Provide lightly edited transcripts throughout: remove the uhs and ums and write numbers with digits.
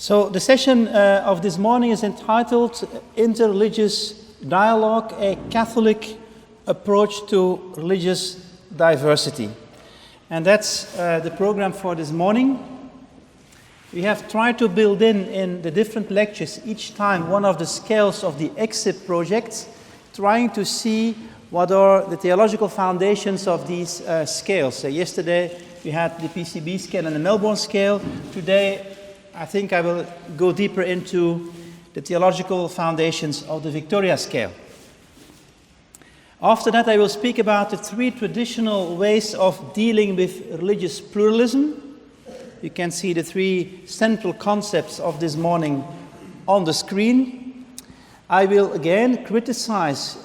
So the session of this morning is entitled Interreligious Dialogue, a Catholic Approach to Religious Diversity. And that's the program for this morning. We have tried to build in the different lectures each time one of the scales of the ECSI project, trying to see what are the theological foundations of these scales. So yesterday we had the PCB scale and the Melbourne scale. Today I think I will go deeper into the theological foundations of the Victoria scale. After that, I will speak about the three traditional ways of dealing with religious pluralism. You can see the three central concepts of this morning on the screen. I will again criticize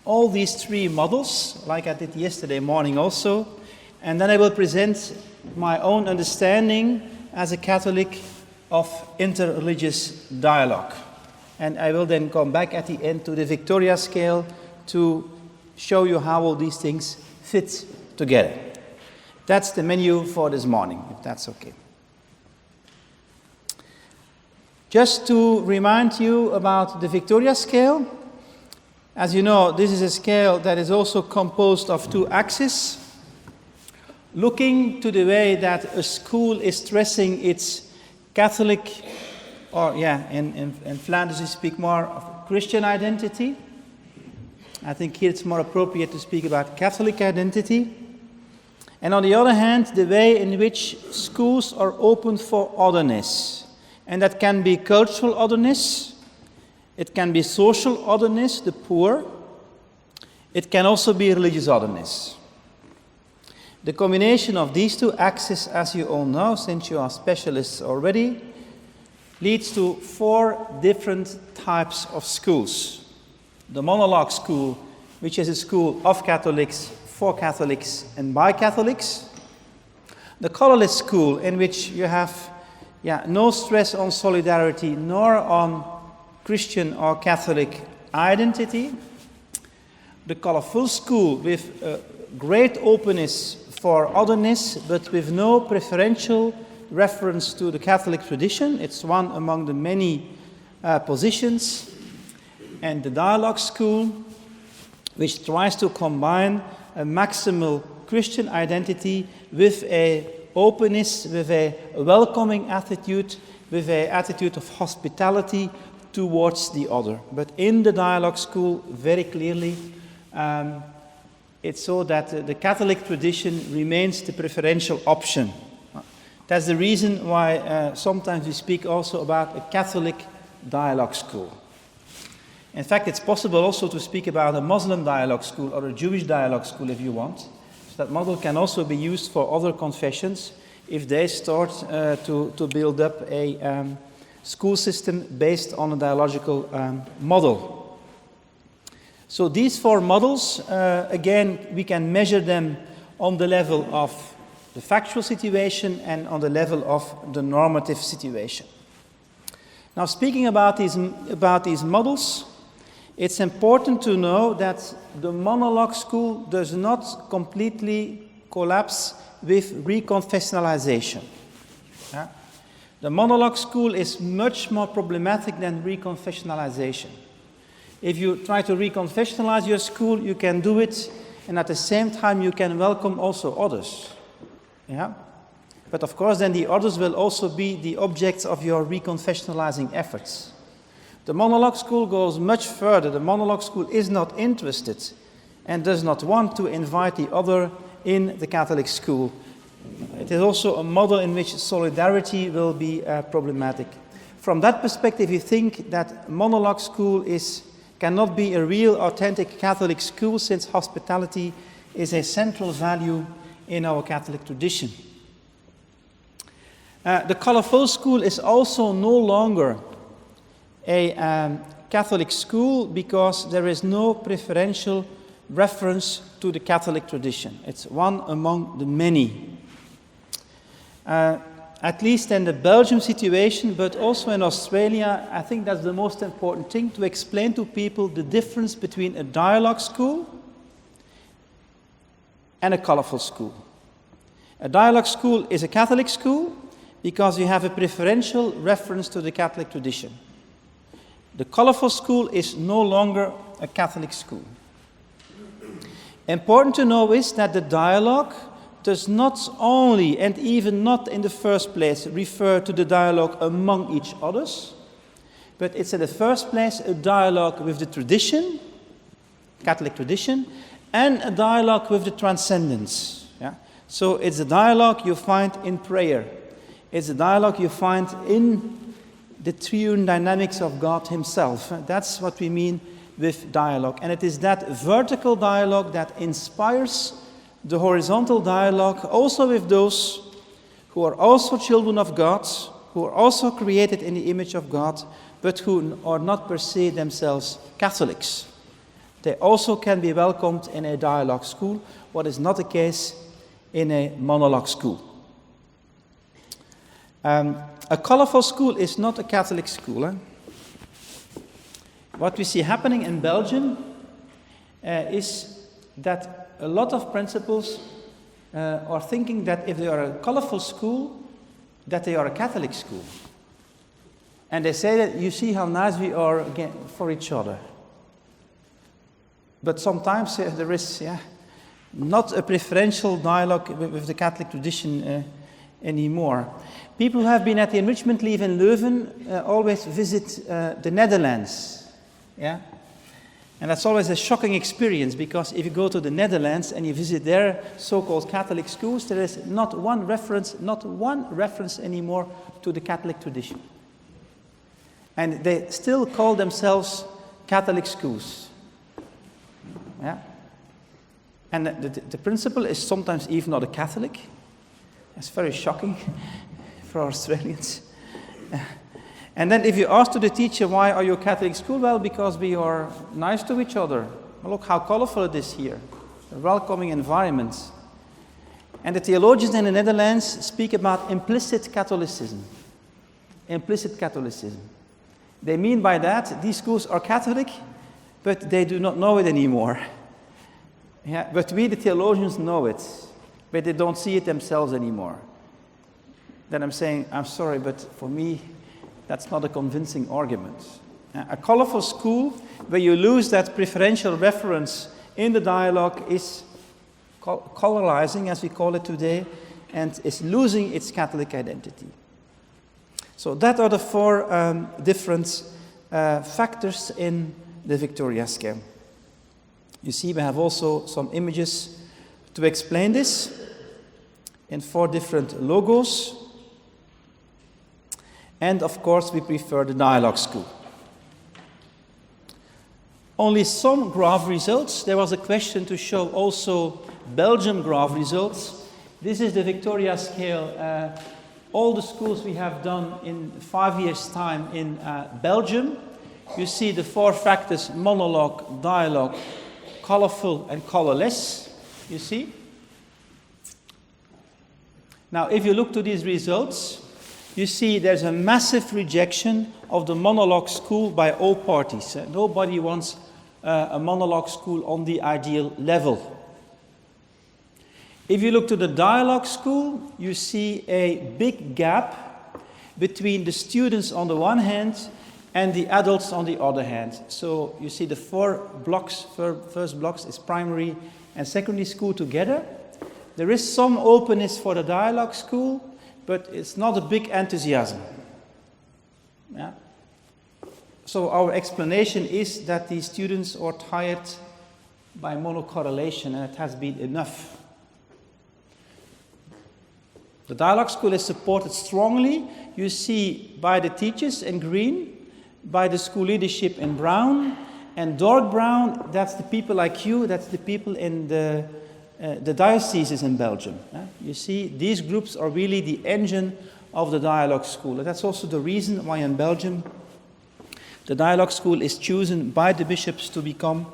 all these three models, like I did yesterday morning also, and then I will present my own understanding as a Catholic of interreligious dialogue. And I will then come back at the end to the Victoria scale to show you how all these things fit together. That's the menu for this morning, if that's okay. Just to remind you about the Victoria scale, as you know, this is a scale that is also composed of two axes, looking to the way that a school is stressing its Catholic, or in Flanders we speak more of Christian identity. I think here it's more appropriate to speak about Catholic identity. And on the other hand, the way in which schools are open for otherness. And that can be cultural otherness, it can be social otherness, the poor, it can also be religious otherness. The combination of these two axes, as you all know, since you are specialists already, leads to four different types of schools. The monologue school, which is a school of Catholics, for Catholics, and by Catholics. The colorless school, in which you have no stress on solidarity, nor on Christian or Catholic identity. The colorful school, with great openness for otherness, but with no preferential reference to the Catholic tradition. It's one among the many positions. And the dialogue school, which tries to combine a maximal Christian identity with a openness, with a welcoming attitude, with an attitude of hospitality towards the other. But in the dialogue school, very clearly, it's so that the Catholic tradition remains the preferential option. That's the reason why sometimes we speak also about a Catholic dialogue school. In fact, it's possible also to speak about a Muslim dialogue school or a Jewish dialogue school if you want. So that model can also be used for other confessions if they start to build up a school system based on a dialogical model. So these four models, again, we can measure them on the level of the factual situation and on the level of the normative situation. Now, speaking about these models, it's important to know that the monologue school does not completely collapse with reconfessionalization. The monologue school is much more problematic than reconfessionalization. If you try to reconfessionalize your school, you can do it, and at the same time you can welcome also others. But of course then the others will also be the objects of your reconfessionalizing efforts. The monologue school goes much further. The monologue school is not interested and does not want to invite the other in the Catholic school. It is also a model in which solidarity will be problematic. From that perspective, you think that monologue school cannot be a real, authentic Catholic school, since hospitality is a central value in our Catholic tradition. The colorful school is also no longer a Catholic school because there is no preferential reference to the Catholic tradition. It's one among the many. At least in the Belgium situation, but also in Australia, I think that's the most important thing, to explain to people the difference between a dialogue school and a colorful school. A dialogue school is a Catholic school, because you have a preferential reference to the Catholic tradition. The colorful school is no longer a Catholic school. Important to know is that the dialogue does not only, and even not in the first place, refer to the dialogue among each others, but it's in the first place a dialogue with the tradition, Catholic tradition, and a dialogue with the transcendence. Yeah? So it's a dialogue you find in prayer. It's a dialogue you find in the triune dynamics of God himself. That's what we mean with dialogue. And it is that vertical dialogue that inspires the horizontal dialogue also with those who are also children of God, who are also created in the image of God, but who are not per se themselves Catholics. They also can be welcomed in a dialogue school, what is not the case in a monologue school. A colorful school is not a Catholic school. What we see happening in Belgium is that a lot of principals are thinking that if they are a colorful school, that they are a Catholic school. And they say that you see how nice we are again for each other. But sometimes there is not a preferential dialogue with the Catholic tradition anymore. People who have been at the enrichment leave in Leuven always visit the Netherlands. Yeah? And that's always a shocking experience, because if you go to the Netherlands and you visit their so-called Catholic schools, there is not one reference anymore to the Catholic tradition. And they still call themselves Catholic schools. Yeah? And the principal is sometimes even not a Catholic. It's very shocking for Australians. And then if you ask to the teacher, why are you a Catholic school? Well, because we are nice to each other. Well, look how colorful it is here. A welcoming environment. And the theologians in the Netherlands speak about implicit Catholicism. Implicit Catholicism. They mean by that, these schools are Catholic, but they do not know it anymore. Yeah, but we, the theologians, know it, but they don't see it themselves anymore. Then I'm saying, I'm sorry, but for me, that's not a convincing argument. A colorful school where you lose that preferential reference in the dialogue is colorizing, as we call it today, and is losing its Catholic identity. So that are the four different factors in the Victoria scale. You see, we have also some images to explain this in 4 different logos. And of course, we prefer the dialogue school. Only some graph results. There was a question to show also Belgium graph results. This is the Victoria scale. All the schools we have done in 5 years' time in Belgium. You see the 4 factors: monologue, dialogue, colorful and colorless. You see? Now, if you look to these results, you see there's a massive rejection of the monologue school by all parties. Nobody wants a monologue school on the ideal level. If you look to the dialogue school, you see a big gap between the students on the one hand and the adults on the other hand. So you see the 4 blocks, first blocks is primary and secondary school together. There is some openness for the dialogue school, but it's not a big enthusiasm. Yeah? So our explanation is that these students are tired by monocorrelation, and it has been enough. The dialogue school is supported strongly, you see, by the teachers in green, by the school leadership in brown, and dark brown, that's the people like you, that's the people in the dioceses in Belgium. You see, these groups are really the engine of the dialogue school. And that's also the reason why in Belgium the dialogue school is chosen by the bishops to become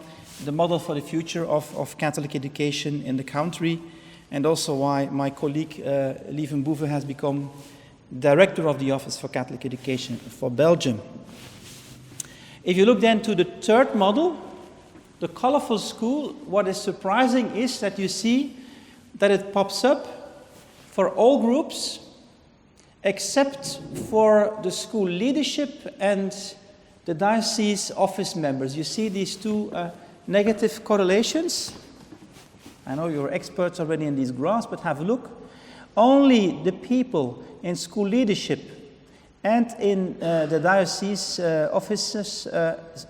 the model for the future of Catholic education in the country, and also why my colleague Lieven Boeve has become director of the Office for Catholic Education for Belgium. If you look then to the third model, the colorful school, what is surprising is that you see that it pops up for all groups except for the school leadership and the diocese office members. You see these two negative correlations? I know you're experts already in these graphs, but have a look. Only the people in school leadership and in the diocese offices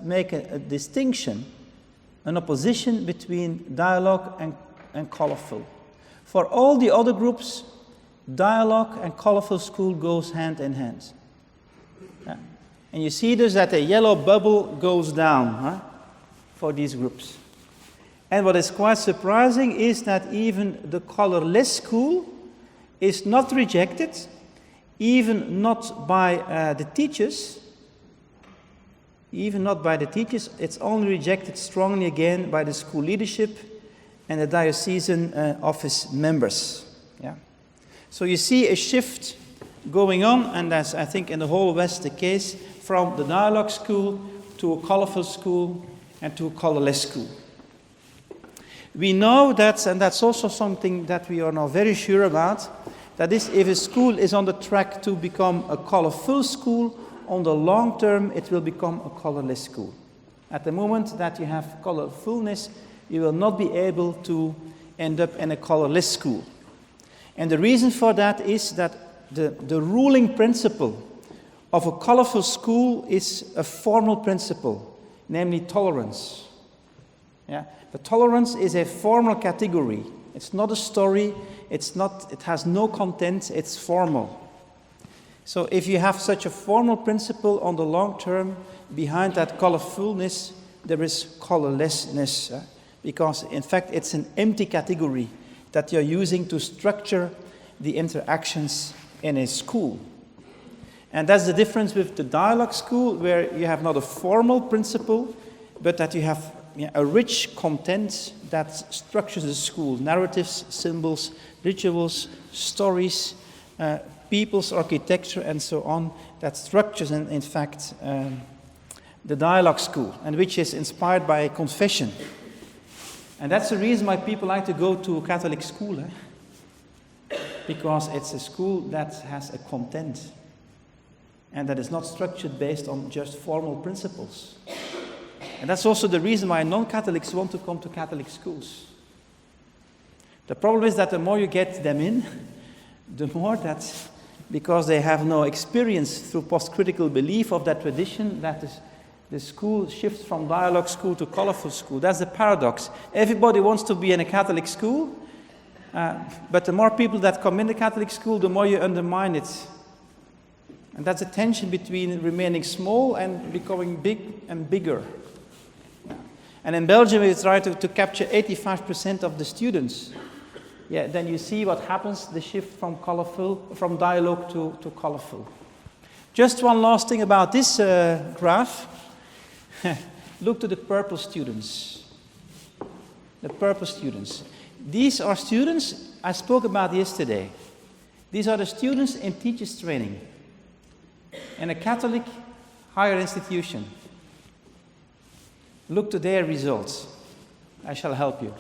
make a distinction, an opposition between dialogue and colorful. For all the other groups, dialogue and colorful school goes hand in hand. Yeah. And you see thus that a yellow bubble goes down for these groups. And what is quite surprising is that even the colorless school is not rejected, even not by the teachers. Even not by the teachers, it's only rejected strongly again by the school leadership and the diocesan office members. Yeah. So you see a shift going on, and that's, I think, in the whole West the case, from the dialogue school to a colorful school and to a colorless school. We know that, and that's also something that we are now very sure about, that if a school is on the track to become a colorful school, on the long term it will become a colorless school. At the moment that you have colorfulness, you will not be able to end up in a colorless school. And the reason for that is that the ruling principle of a colorful school is a formal principle, namely tolerance. Yeah? The tolerance is a formal category. It's not a story, it has no content, it's formal. So if you have such a formal principle on the long term, behind that colorfulness, there is colorlessness. Because in fact, it's an empty category that you're using to structure the interactions in a school. And that's the difference with the dialogue school, where you have not a formal principle, but that you have a rich content that structures the school. Narratives, symbols, rituals, stories, people's architecture, and so on, that structures, in fact, the dialogue school, and which is inspired by a confession. And that's the reason why people like to go to a Catholic school, because it's a school that has a content, and that is not structured based on just formal principles. And that's also the reason why non-Catholics want to come to Catholic schools. The problem is that the more you get them in, the more that, because they have no experience through post-critical belief of that tradition, that the school shifts from dialogue school to colorful school. That's the paradox. Everybody wants to be in a Catholic school, but the more people that come in the Catholic school, the more you undermine it. And that's a tension between remaining small and becoming big and bigger. And in Belgium, we try to capture 85% of the students. Yeah, then you see what happens, the shift from dialogue to colorful. Just one last thing about this graph. Look to the purple students. The purple students. These are students I spoke about yesterday. These are the students in teachers training in a Catholic higher institution. Look to their results. I shall help you.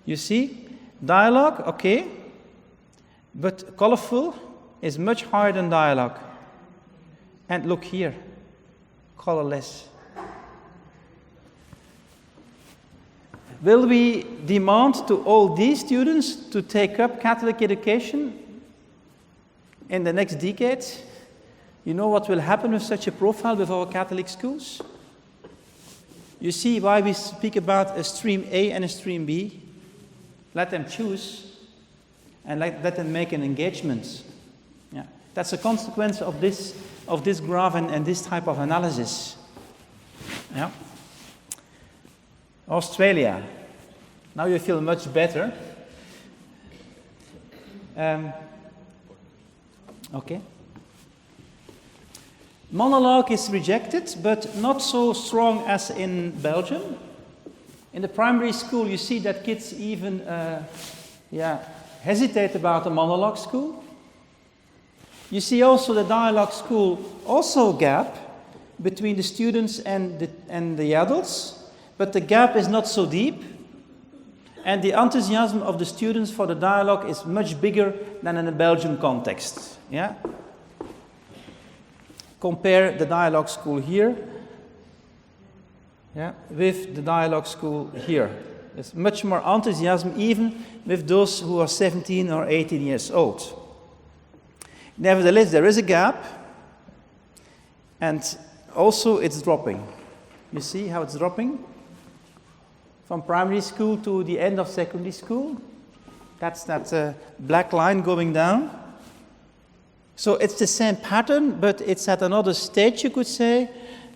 You see, dialogue, okay, but colorful is much higher than dialogue. And look here, colorless. Will we demand to all these students to take up Catholic education in the next decade? You know what will happen with such a profile with our Catholic schools? You see why we speak about a stream A and a stream B? Let them choose and let them make an engagement. Yeah. That's a consequence of this graph and this type of analysis. Yeah. Australia. Now you feel much better. Okay. Monologue is rejected, but not so strong as in Belgium. In the primary school, you see that kids even hesitate about the monologue school. You see also the dialogue school, also a gap between the students and the adults, but the gap is not so deep. And the enthusiasm of the students for the dialogue is much bigger than in the Belgian context. Yeah? Compare the dialogue school here, yeah, with the dialogue school here. There's much more enthusiasm even with those who are 17 or 18 years old. Nevertheless, there is a gap, and also it's dropping. You see how it's dropping? From primary school to the end of secondary school. That's that black line going down. So it's the same pattern, but it's at another stage, you could say.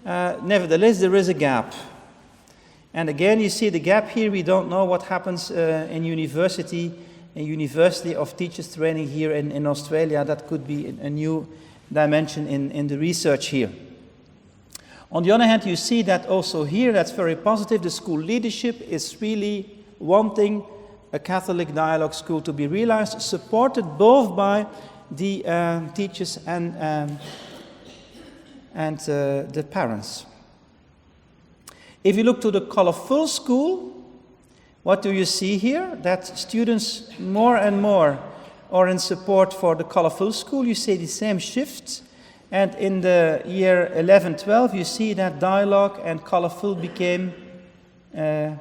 Nevertheless, there is a gap. And again, you see the gap here. We don't know what happens in university of teachers training here in Australia. That could be a new dimension in the research here. On the other hand, you see that also here, that's very positive. The school leadership is really wanting a Catholic dialogue school to be realized, supported both by the teachers and the parents. If you look to the colorful school, what do you see here? That students more and more are in support for the colorful school. You see the same shift. And in the year 11-12, you see that dialogue and colorful became on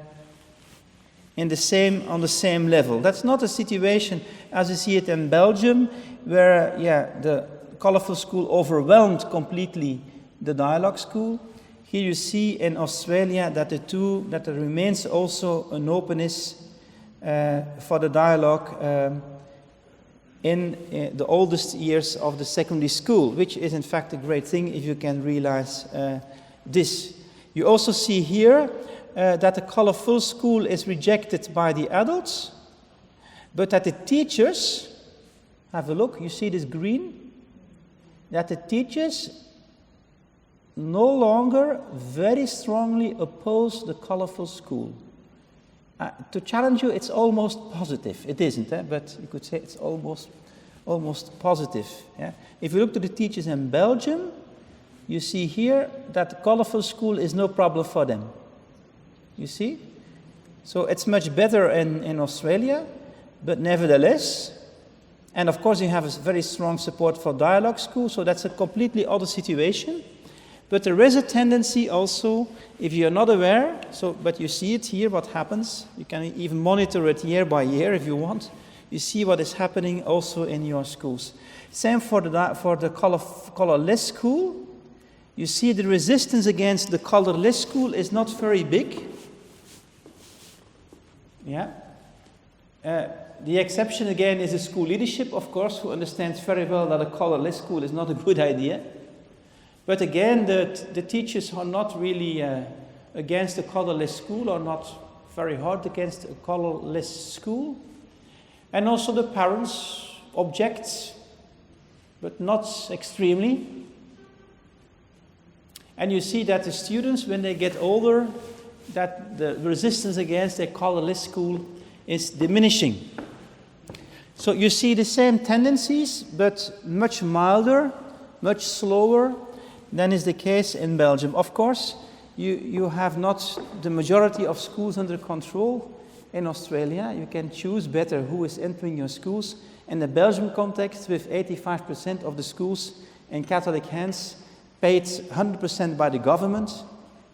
the same level. That's not a situation as you see it in Belgium, where the colorful school overwhelmed completely the dialogue school. Here you see in Australia that there remains also an openness for the dialogue in the oldest years of the secondary school, which is in fact a great thing if you can realize this. You also see here that the colorful school is rejected by the adults, but that the teachers, have a look, you see this green, that the teachers no longer very strongly oppose the colorful school. To challenge you, it's almost positive. It isn't, but you could say it's almost positive. Yeah? If you look to the teachers in Belgium, you see here that the colorful school is no problem for them. You see? So it's much better in Australia, but nevertheless, and of course you have a very strong support for dialogue school, so that's a completely other situation. But there is a tendency also, if you're not aware, but you see it here, what happens. You can even monitor it year by year if you want. You see what is happening also in your schools. Same for the colorless school. You see the resistance against the colorless school is not very big. Yeah. The exception again is the school leadership, of course, who understands very well that a colorless school is not a good idea. But again, the teachers are not really against a colorless school, or not very hard against a colorless school. And also the parents object, but not extremely. And you see that the students, when they get older, that the resistance against a colorless school is diminishing. So you see the same tendencies, but much milder, much slower than is the case in Belgium. Of course, you have not the majority of schools under control in Australia. You can choose better who is entering your schools. In the Belgian context, with 85% of the schools in Catholic hands, paid 100% by the government,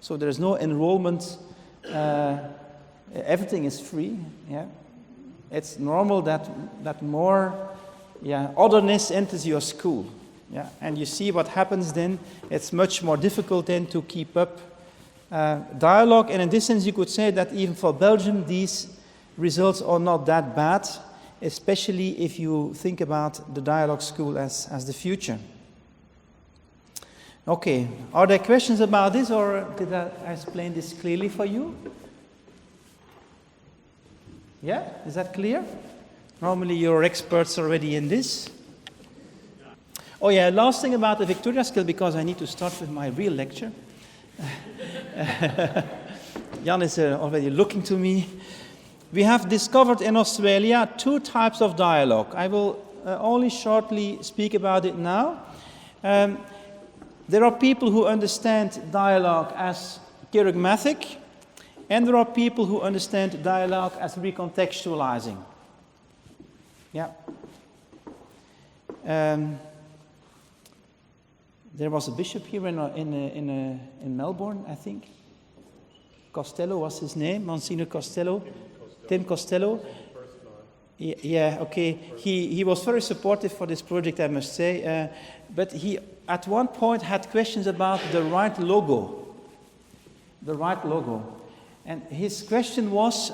so there is no enrollment. Everything is free. Yeah, it's normal that more otherness enters your school. Yeah, and you see what happens then. It's much more difficult then to keep up dialogue. And in this sense, you could say that even for Belgium, these results are not that bad, especially if you think about the dialogue school as the future. Okay, are there questions about this, or did I explain this clearly for you? Yeah, is that clear? Normally you're experts already in this. Oh yeah, last thing about the Victoria skill, because I need to start with my real lecture. Jan is already looking to me. We have discovered in Australia 2 types of dialogue. I will only shortly speak about it now. There are people who understand dialogue as charismatic, and there are people who understand dialogue as recontextualizing. Yeah. There was a bishop here in Melbourne, I think. Costello was his name, Monsignor Costello. Tim Costello. Yeah, okay. He was very supportive for this project, I must say. But he, at one point, had questions about the right logo. The right logo. And his question was,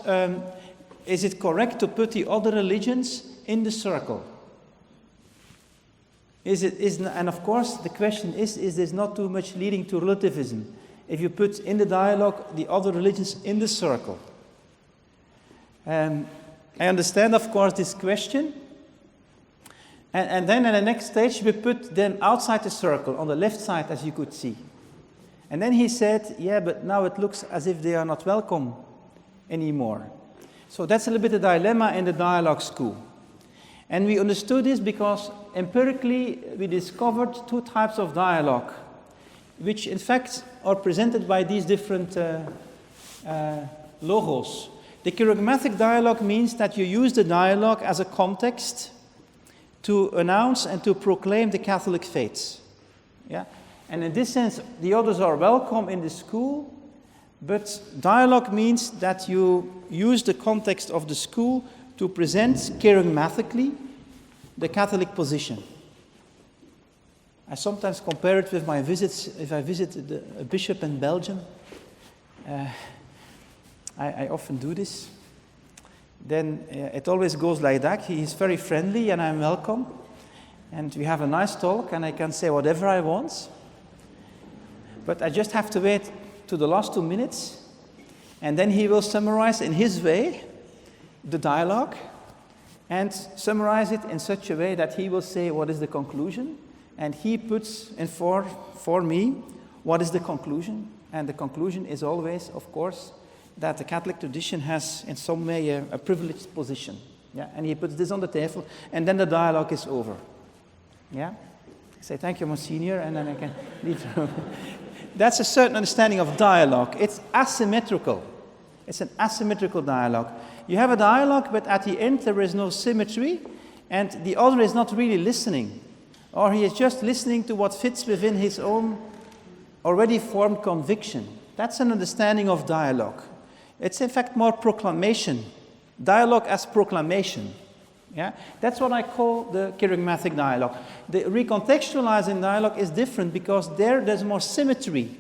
is it correct to put the other religions in the circle? And of course, the question is this not too much leading to relativism if you put in the dialogue the other religions in the circle? I understand, of course, this question. And then at the next stage, we put them outside the circle, on the left side, as you could see. And then he said, yeah, but now it looks as if they are not welcome anymore. So that's a little bit a dilemma in the dialogue school. And we understood this because empirically we discovered two types of dialogue, which in fact are presented by these different logos. The charismatic dialogue means that you use the dialogue as a context to announce and to proclaim the Catholic faith. Yeah? And in this sense, the others are welcome in the school, but dialogue means that you use the context of the school to present charismatically the Catholic position. I sometimes compare it with my visits. If I visit a bishop in Belgium, I often do this. Then it always goes like that. He is very friendly and I'm welcome. And we have a nice talk and I can say whatever I want. But I just have to wait to the last 2 minutes. And then he will summarize in his way the dialogue and summarize it in such a way that he will say what is the conclusion. And he puts in for me what is the conclusion. And the conclusion is always, of course, that the Catholic tradition has in some way a privileged position. Yeah? And he puts this on the table, and then the dialogue is over. Yeah? I say, thank you, Monsignor, and then I can leave the room. That's a certain understanding of dialogue. It's asymmetrical. It's an asymmetrical dialogue. You have a dialogue, but at the end there is no symmetry, and the other is not really listening. Or he is just listening to what fits within his own already formed conviction. That's an understanding of dialogue. It's in fact more proclamation. Dialogue as proclamation. Yeah? That's what I call the charismatic dialogue. The recontextualizing dialogue is different because there's more symmetry.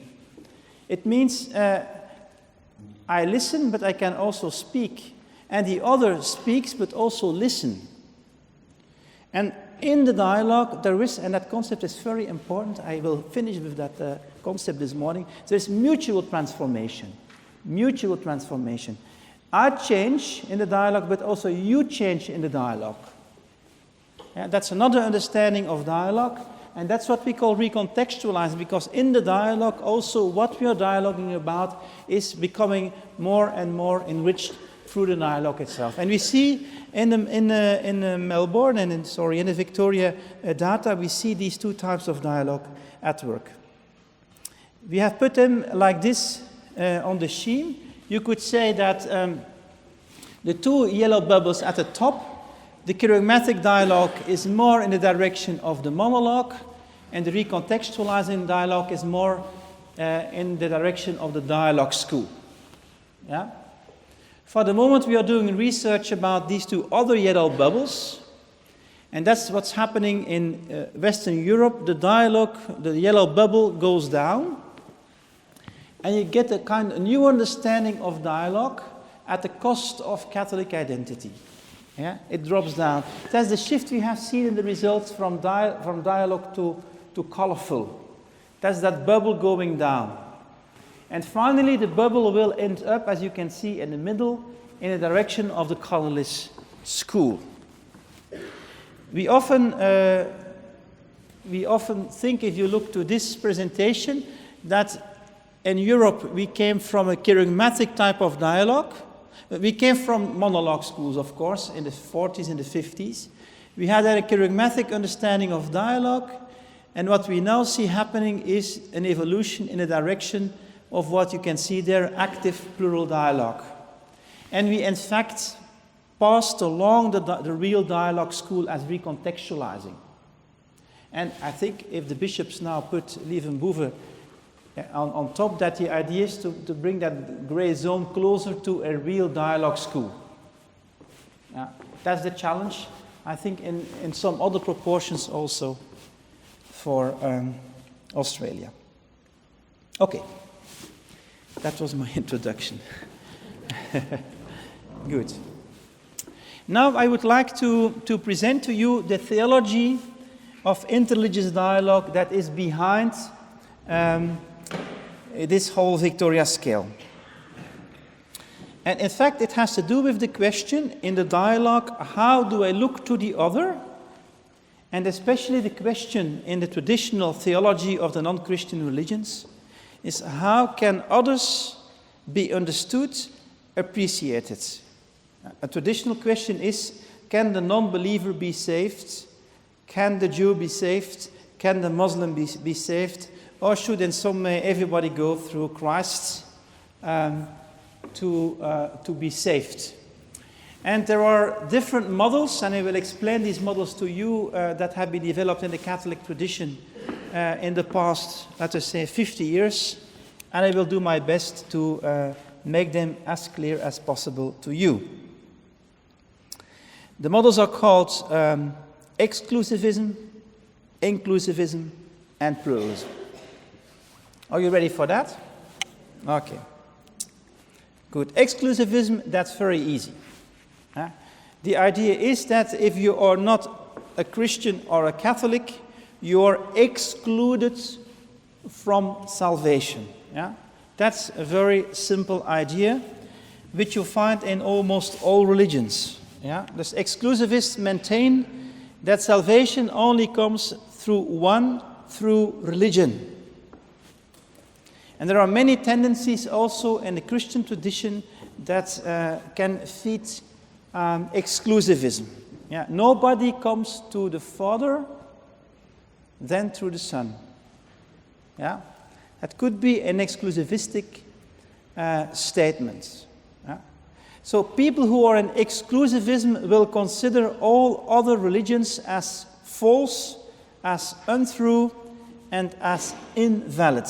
It means I listen, but I can also speak. And the other speaks, but also listen. And in the dialogue, there is, and that concept is very important, I will finish with that concept this morning, there's mutual transformation. Mutual transformation. I change in the dialogue, but also you change in the dialogue. Yeah, that's another understanding of dialogue, and that's what we call recontextualizing, because in the dialogue also what we are dialoguing about is becoming more and more enriched through the dialogue itself. And we see in Melbourne and in the Victoria data, we see these two types of dialogue at work. We have put them like this on the scheme. You could say that the two yellow bubbles at the top, the charismatic dialogue is more in the direction of the monologue, and the recontextualizing dialogue is more in the direction of the dialogue school. Yeah? For the moment, we are doing research about these two other yellow bubbles, and that's what's happening in Western Europe. The dialogue, the yellow bubble goes down, and you get a new understanding of dialogue at the cost of Catholic identity. Yeah? It drops down. That's the shift we have seen in the results from dialogue to colorful. That's that bubble going down. And finally, the bubble will end up, as you can see in the middle, in the direction of the colorless school. We often think, if you look to this presentation, that in Europe we came from a charismatic type of dialogue. We came from monologue schools, of course, in the 40s and the 50s. We had a charismatic understanding of dialogue, and what we now see happening is an evolution in a direction of what you can see there, active plural dialogue. And we, in fact, passed along the real dialogue school as recontextualizing. And I think if the bishops now put Lievenboeve on top, that the idea is to bring that grey zone closer to a real dialogue school. Yeah, that's the challenge, I think, in some other proportions also for Australia. Okay, that was my introduction. Good. Now I would like to present to you the theology of interreligious dialogue that is behind this whole Victoria scale. And in fact, it has to do with the question in the dialogue, how do I look to the other? And especially the question in the traditional theology of the non-Christian religions is, how can others be understood, appreciated? A traditional question is, can the non-believer be saved? Can the Jew be saved? Can the Muslim be saved? Or should in some way everybody go through Christ to be saved? And there are different models, and I will explain these models to you that have been developed in the Catholic tradition in the past, let us say, 50 years. And I will do my best to make them as clear as possible to you. The models are called exclusivism, inclusivism, and pluralism. Are you ready for that? Okay. Good. Exclusivism, that's very easy. The idea is that if you are not a Christian or a Catholic, you are excluded from salvation. Yeah? That's a very simple idea, which you find in almost all religions. Yeah? The exclusivists maintain that salvation only comes through religion. And there are many tendencies also in the Christian tradition that can feed exclusivism. Yeah? Nobody comes to the Father than through the Son. Yeah? That could be an exclusivistic statement. Yeah? So people who are in exclusivism will consider all other religions as false, as untrue, and as invalid.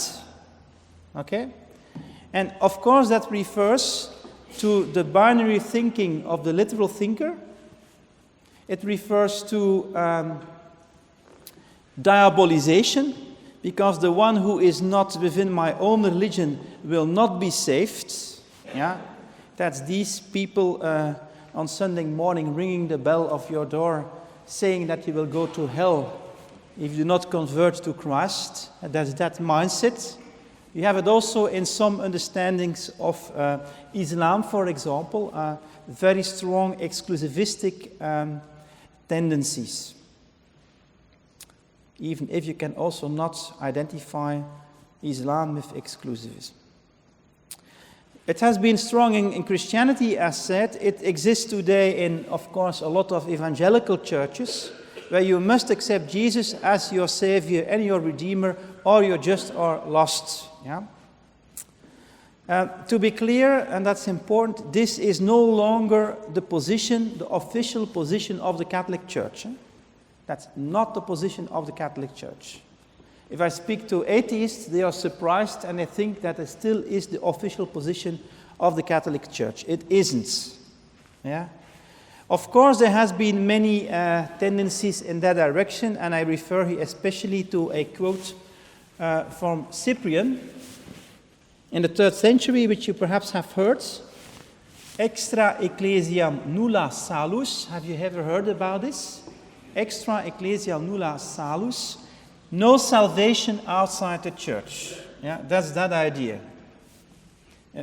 Okay? And of course that refers to the binary thinking of the literal thinker. It refers to diabolization, because the one who is not within my own religion will not be saved. Yeah? That's these people on Sunday morning ringing the bell of your door, saying that you will go to hell if you do not convert to Christ. That's that mindset. You have it also in some understandings of Islam, for example, very strong exclusivistic tendencies. Even if you can also not identify Islam with exclusivism. It has been strong in Christianity, as said. It exists today in, of course, a lot of evangelical churches, where you must accept Jesus as your Savior and your Redeemer, or you just are lost. Yeah? To be clear, and that's important, this is no longer the position, the official position of the Catholic Church. That's not the position of the Catholic Church. If I speak to atheists, they are surprised and they think that it still is the official position of the Catholic Church. It isn't. Yeah? Of course, there has been many tendencies in that direction, and I refer here especially to a quote from Cyprian in the 3rd century, which you perhaps have heard. Extra ecclesiam nulla salus. Have you ever heard about this? Extra ecclesiam nulla salus. No salvation outside the church. Yeah, that's that idea.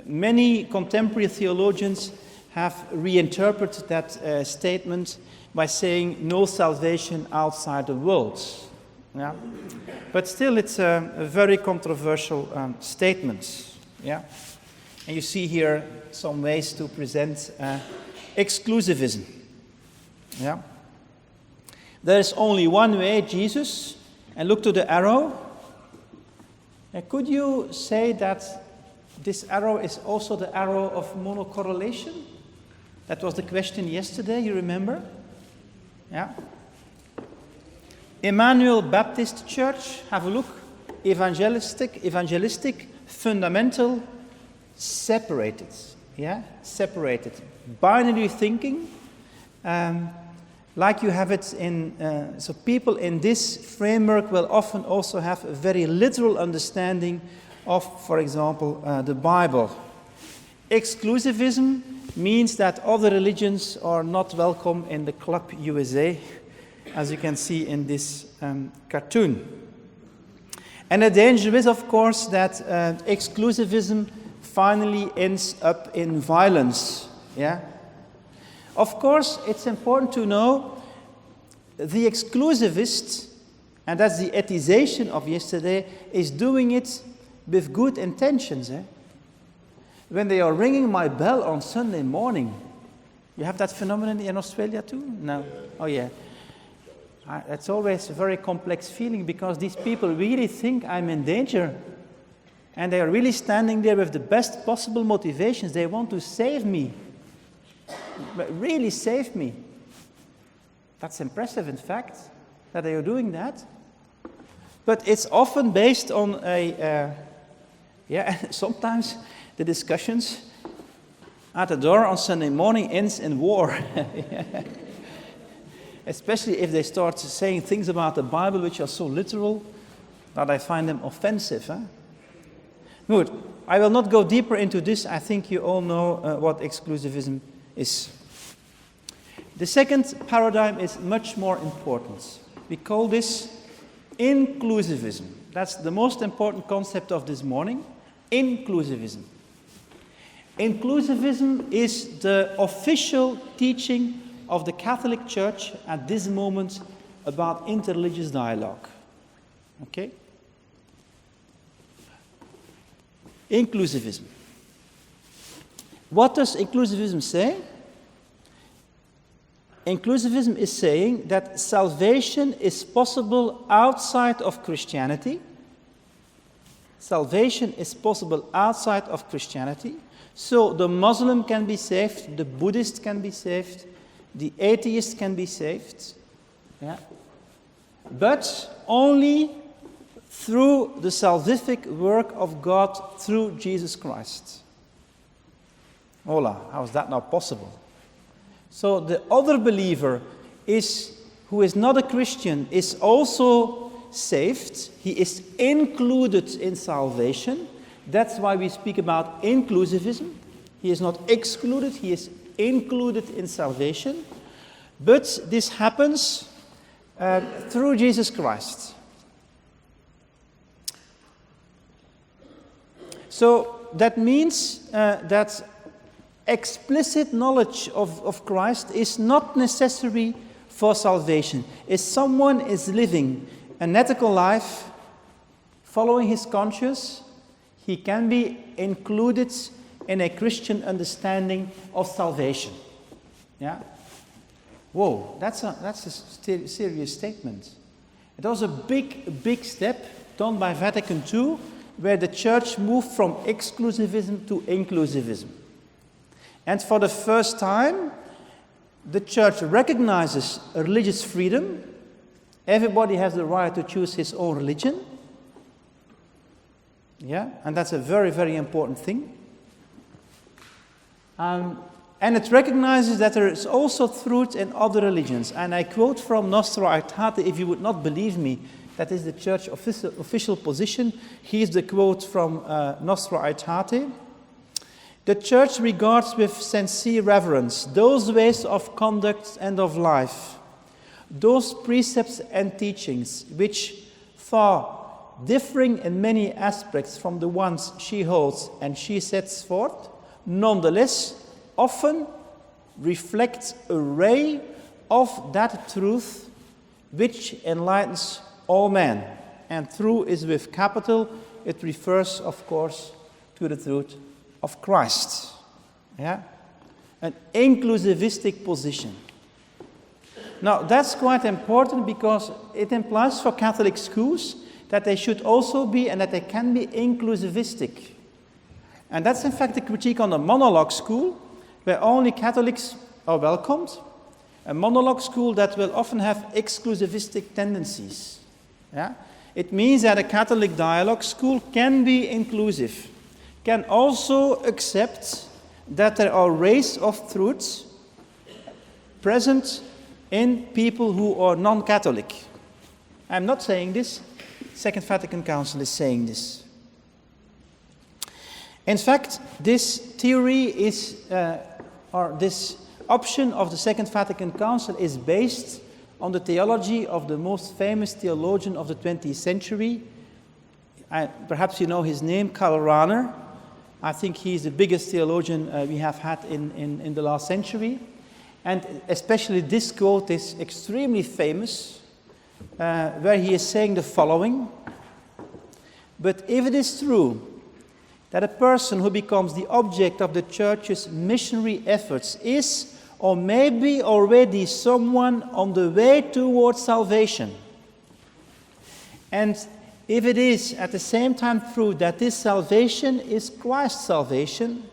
Many contemporary theologians have reinterpreted that statement by saying no salvation outside the world. Yeah? But still, it's a very controversial statement. Yeah? And you see here some ways to present exclusivism. Yeah? There is only one way, Jesus. And look to the arrow. Could you say that This arrow is also the arrow of monocorrelation. That was the question yesterday, you remember? Yeah. Emmanuel Baptist Church, have a look. Evangelistic, fundamental, separated. Yeah, separated. Binary thinking, like you have it in, so people in this framework will often also have a very literal understanding of, for example, the Bible. Exclusivism means that other religions are not welcome in the Club USA, as you can see in this cartoon. And the danger is, of course, that exclusivism finally ends up in violence. Yeah? Of course, it's important to know the exclusivist, and that's the ethization of yesterday, is doing it with good intentions. When they are ringing my bell on Sunday morning, you have that phenomenon in Australia too? No? Oh yeah. It's always a very complex feeling because these people really think I'm in danger. And they are really standing there with the best possible motivations. They want to save me. Really save me. That's impressive, in fact, that they are doing that. But it's often based on sometimes the discussions at the door on Sunday morning ends in war. Especially if they start saying things about the Bible which are so literal that I find them offensive. Good. I will not go deeper into this. I think you all know what exclusivism is. The second paradigm is much more important. We call this inclusivism. That's the most important concept of this morning. Inclusivism. Inclusivism is the official teaching of the Catholic Church at this moment about interreligious dialogue. Okay? Inclusivism. What does inclusivism say? Inclusivism is saying that salvation is possible outside of Christianity. Salvation is possible outside of Christianity. So the Muslim can be saved, the Buddhist can be saved, the atheist can be saved, yeah, but only through the salvific work of God through Jesus Christ. Hola, how is that not possible? So the other believer who is not a Christian is also saved. He is included in salvation. That's why we speak about inclusivism. He is not excluded, he is included in salvation, but this happens through Jesus Christ. So that means that explicit knowledge of Christ is not necessary for salvation. If someone is living an ethical life, following his conscience, he can be included in a Christian understanding of salvation. Yeah? Whoa, that's a serious statement. It was a big step done by Vatican II, where the Church moved from exclusivism to inclusivism. And for the first time, the Church recognizes religious freedom. Everybody has the right to choose his own religion. Yeah, and that's a very, very important thing. And it recognizes that there is also truth in other religions. And I quote from Nostra Aetate, if you would not believe me, that is the Church official position. Here's the quote from Nostra Aetate. The Church regards with sincere reverence those ways of conduct and of life, those precepts and teachings which, far differing in many aspects from the ones she holds and she sets forth, nonetheless often reflect a ray of that truth which enlightens all men. And true is with capital. It refers, of course, to the truth of Christ. Yeah? An inclusivistic position. Now, that's quite important because it implies for Catholic schools that they should also be and that they can be inclusivistic. And that's in fact a critique on the monologue school, where only Catholics are welcomed. A monologue school that will often have exclusivistic tendencies. Yeah? It means that a Catholic dialogue school can be inclusive, can also accept that there are rays of truth present in people who are non-Catholic. I'm not saying this. Second Vatican Council is saying this. In fact, this theory is, or this option of the Second Vatican Council is based on the theology of the most famous theologian of the 20th century. Perhaps you know his name, Karl Rahner. I think he's the biggest theologian we have had in the last century. And especially this quote is extremely famous, where he is saying the following: "But if it is true that a person who becomes the object of the Church's missionary efforts is or may be already someone on the way towards salvation, and if it is at the same time true that this salvation is Christ's salvation,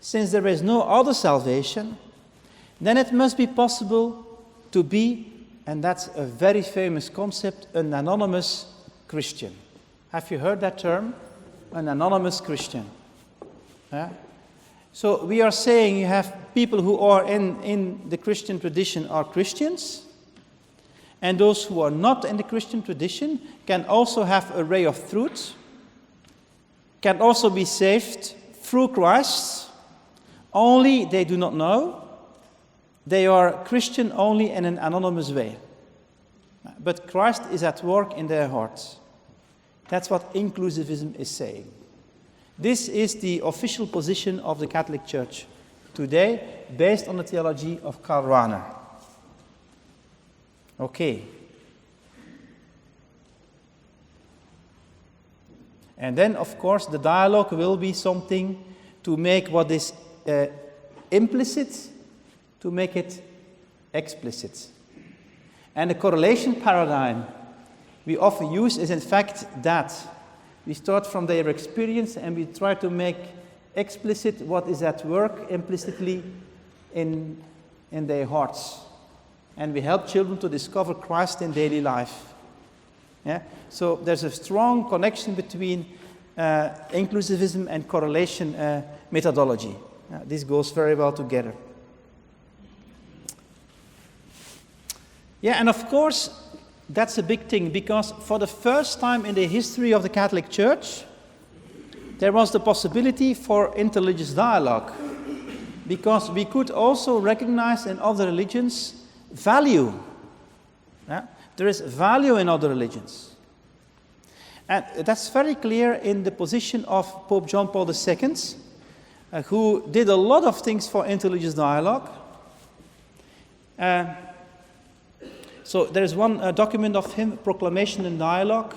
since there is no other salvation, then it must be possible to be," and that's a very famous concept, "an anonymous Christian." Have you heard that term? An anonymous Christian. Yeah? So we are saying you have people who are in the Christian tradition are Christians, and those who are not in the Christian tradition can also have a ray of truth, can also be saved through Christ, only they do not know. They are Christian only in an anonymous way. But Christ is at work in their hearts. That's what inclusivism is saying. This is the official position of the Catholic Church today, based on the theology of Karl Rahner. Okay. And then, of course, the dialogue will be something to make what is implicit, to make it explicit. And the correlation paradigm we often use is in fact that. We start from their experience and we try to make explicit what is at work implicitly in their hearts. And we help children to discover Christ in daily life. Yeah? So there's a strong connection between inclusivism and correlation methodology. This goes very well together. Yeah, and of course, that's a big thing, because for the first time in the history of the Catholic Church, there was the possibility for interreligious dialogue, because we could also recognize in other religions value. Yeah? There is value in other religions. And that's very clear in the position of Pope John Paul II, who did a lot of things for interreligious dialogue. So there is one document of him, Proclamation and Dialogue,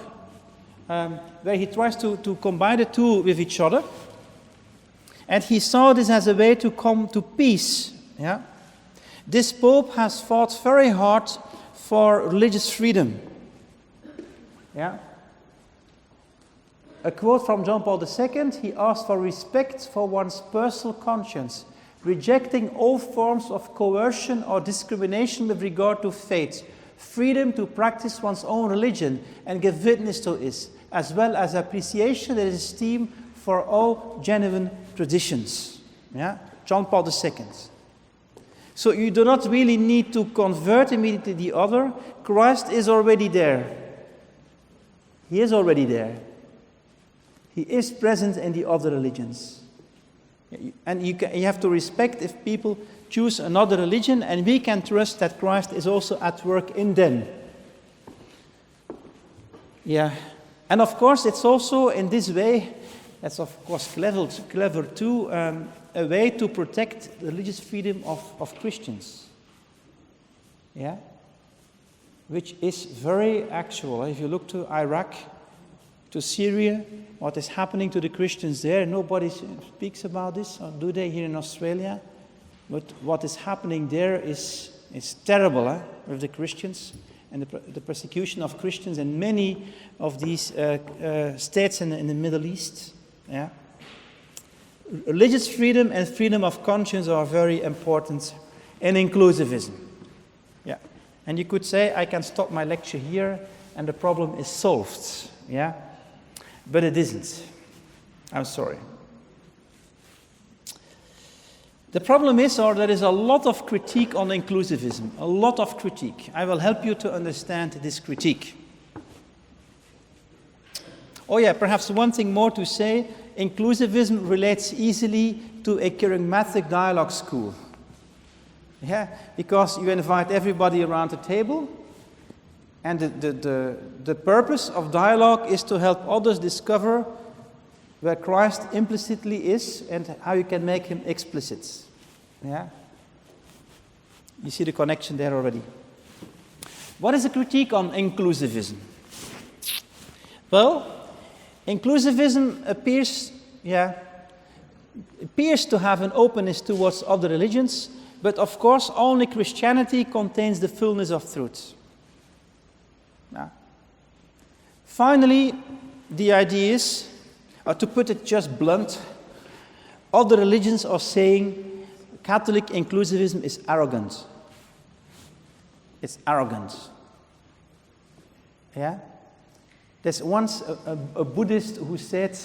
where he tries to combine the two with each other. And he saw this as a way to come to peace. Yeah? This Pope has fought very hard for religious freedom. Yeah? A quote from John Paul II, he asked for respect for one's personal conscience, rejecting all forms of coercion or discrimination with regard to faith, freedom to practice one's own religion and give witness to it, as well as appreciation and esteem for all genuine traditions. Yeah? John Paul II. So you do not really need to convert immediately the other. Christ is already there. He is already there. He is present in the other religions. And you have to respect if people choose another religion, and we can trust that Christ is also at work in them. Yeah. And of course, it's also in this way, that's of course clever too, a way to protect the religious freedom of Christians. Yeah? Which is very actual. If you look to Iraq, to Syria, what is happening to the Christians there, nobody speaks about this, or do they here in Australia? But what is happening there is terrible with the Christians and the persecution of Christians in many of these states in the Middle East. Yeah? Religious freedom and freedom of conscience are very important in inclusivism. Yeah. And you could say, I can stop my lecture here and the problem is solved. Yeah. But it isn't. I'm sorry. The problem is, or there is a lot of critique on inclusivism, a lot of critique. I will help you to understand this critique. Oh yeah, perhaps one thing more to say, inclusivism relates easily to a charismatic dialogue school. Yeah, because you invite everybody around the table, and the purpose of dialogue is to help others discover where Christ implicitly is and how you can make him explicit. Yeah? You see the connection there already. What is a critique on inclusivism? Well, inclusivism appears to have an openness towards other religions, but of course only Christianity contains the fullness of truth. Yeah. Finally, the idea is, to put it just blunt, other religions are saying Catholic inclusivism is arrogant. It's arrogant. Yeah? There's once a Buddhist who said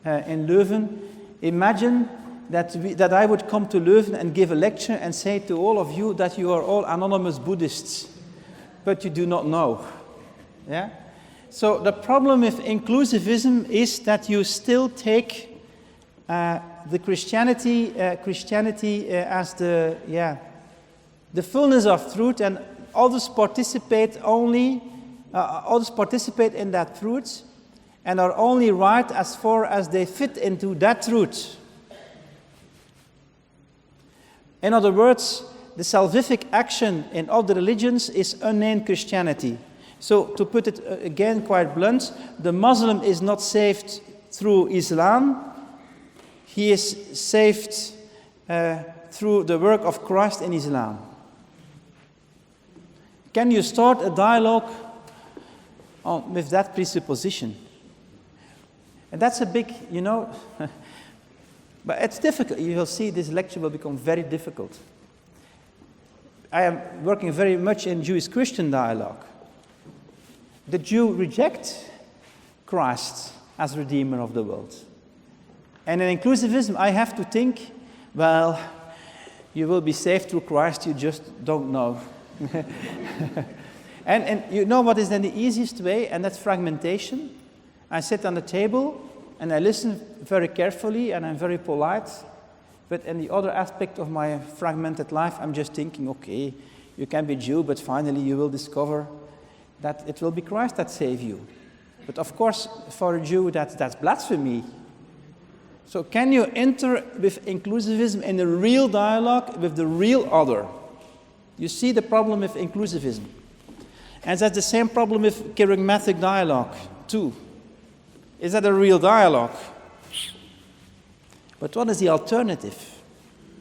in Leuven, imagine that I would come to Leuven and give a lecture and say to all of you that you are all anonymous Buddhists, but you do not know. Yeah? So the problem with inclusivism is that you still take the Christianity as the fullness of truth, and others participate in that truth and are only right as far as they fit into that truth. In other words, the salvific action in other religions is unnamed Christianity. So, to put it again quite blunt, the Muslim is not saved through Islam. He is saved through the work of Christ in Islam. Can you start a dialogue with that presupposition? And that's a big, but it's difficult. You will see this lecture will become very difficult. I am working very much in Jewish-Christian dialogue. The Jew rejects Christ as Redeemer of the world. And in inclusivism, I have to think, well, you will be saved through Christ, you just don't know. and you know what is then the easiest way, and that's fragmentation. I sit on the table and I listen very carefully and I'm very polite, but in the other aspect of my fragmented life, I'm just thinking, okay, you can be Jew, but finally you will discover that it will be Christ that saves you. But of course, for a Jew, that's blasphemy. So can you enter with inclusivism in a real dialogue with the real other? You see the problem with inclusivism. And that's the same problem with charismatic dialogue, too. Is that a real dialogue? But what is the alternative?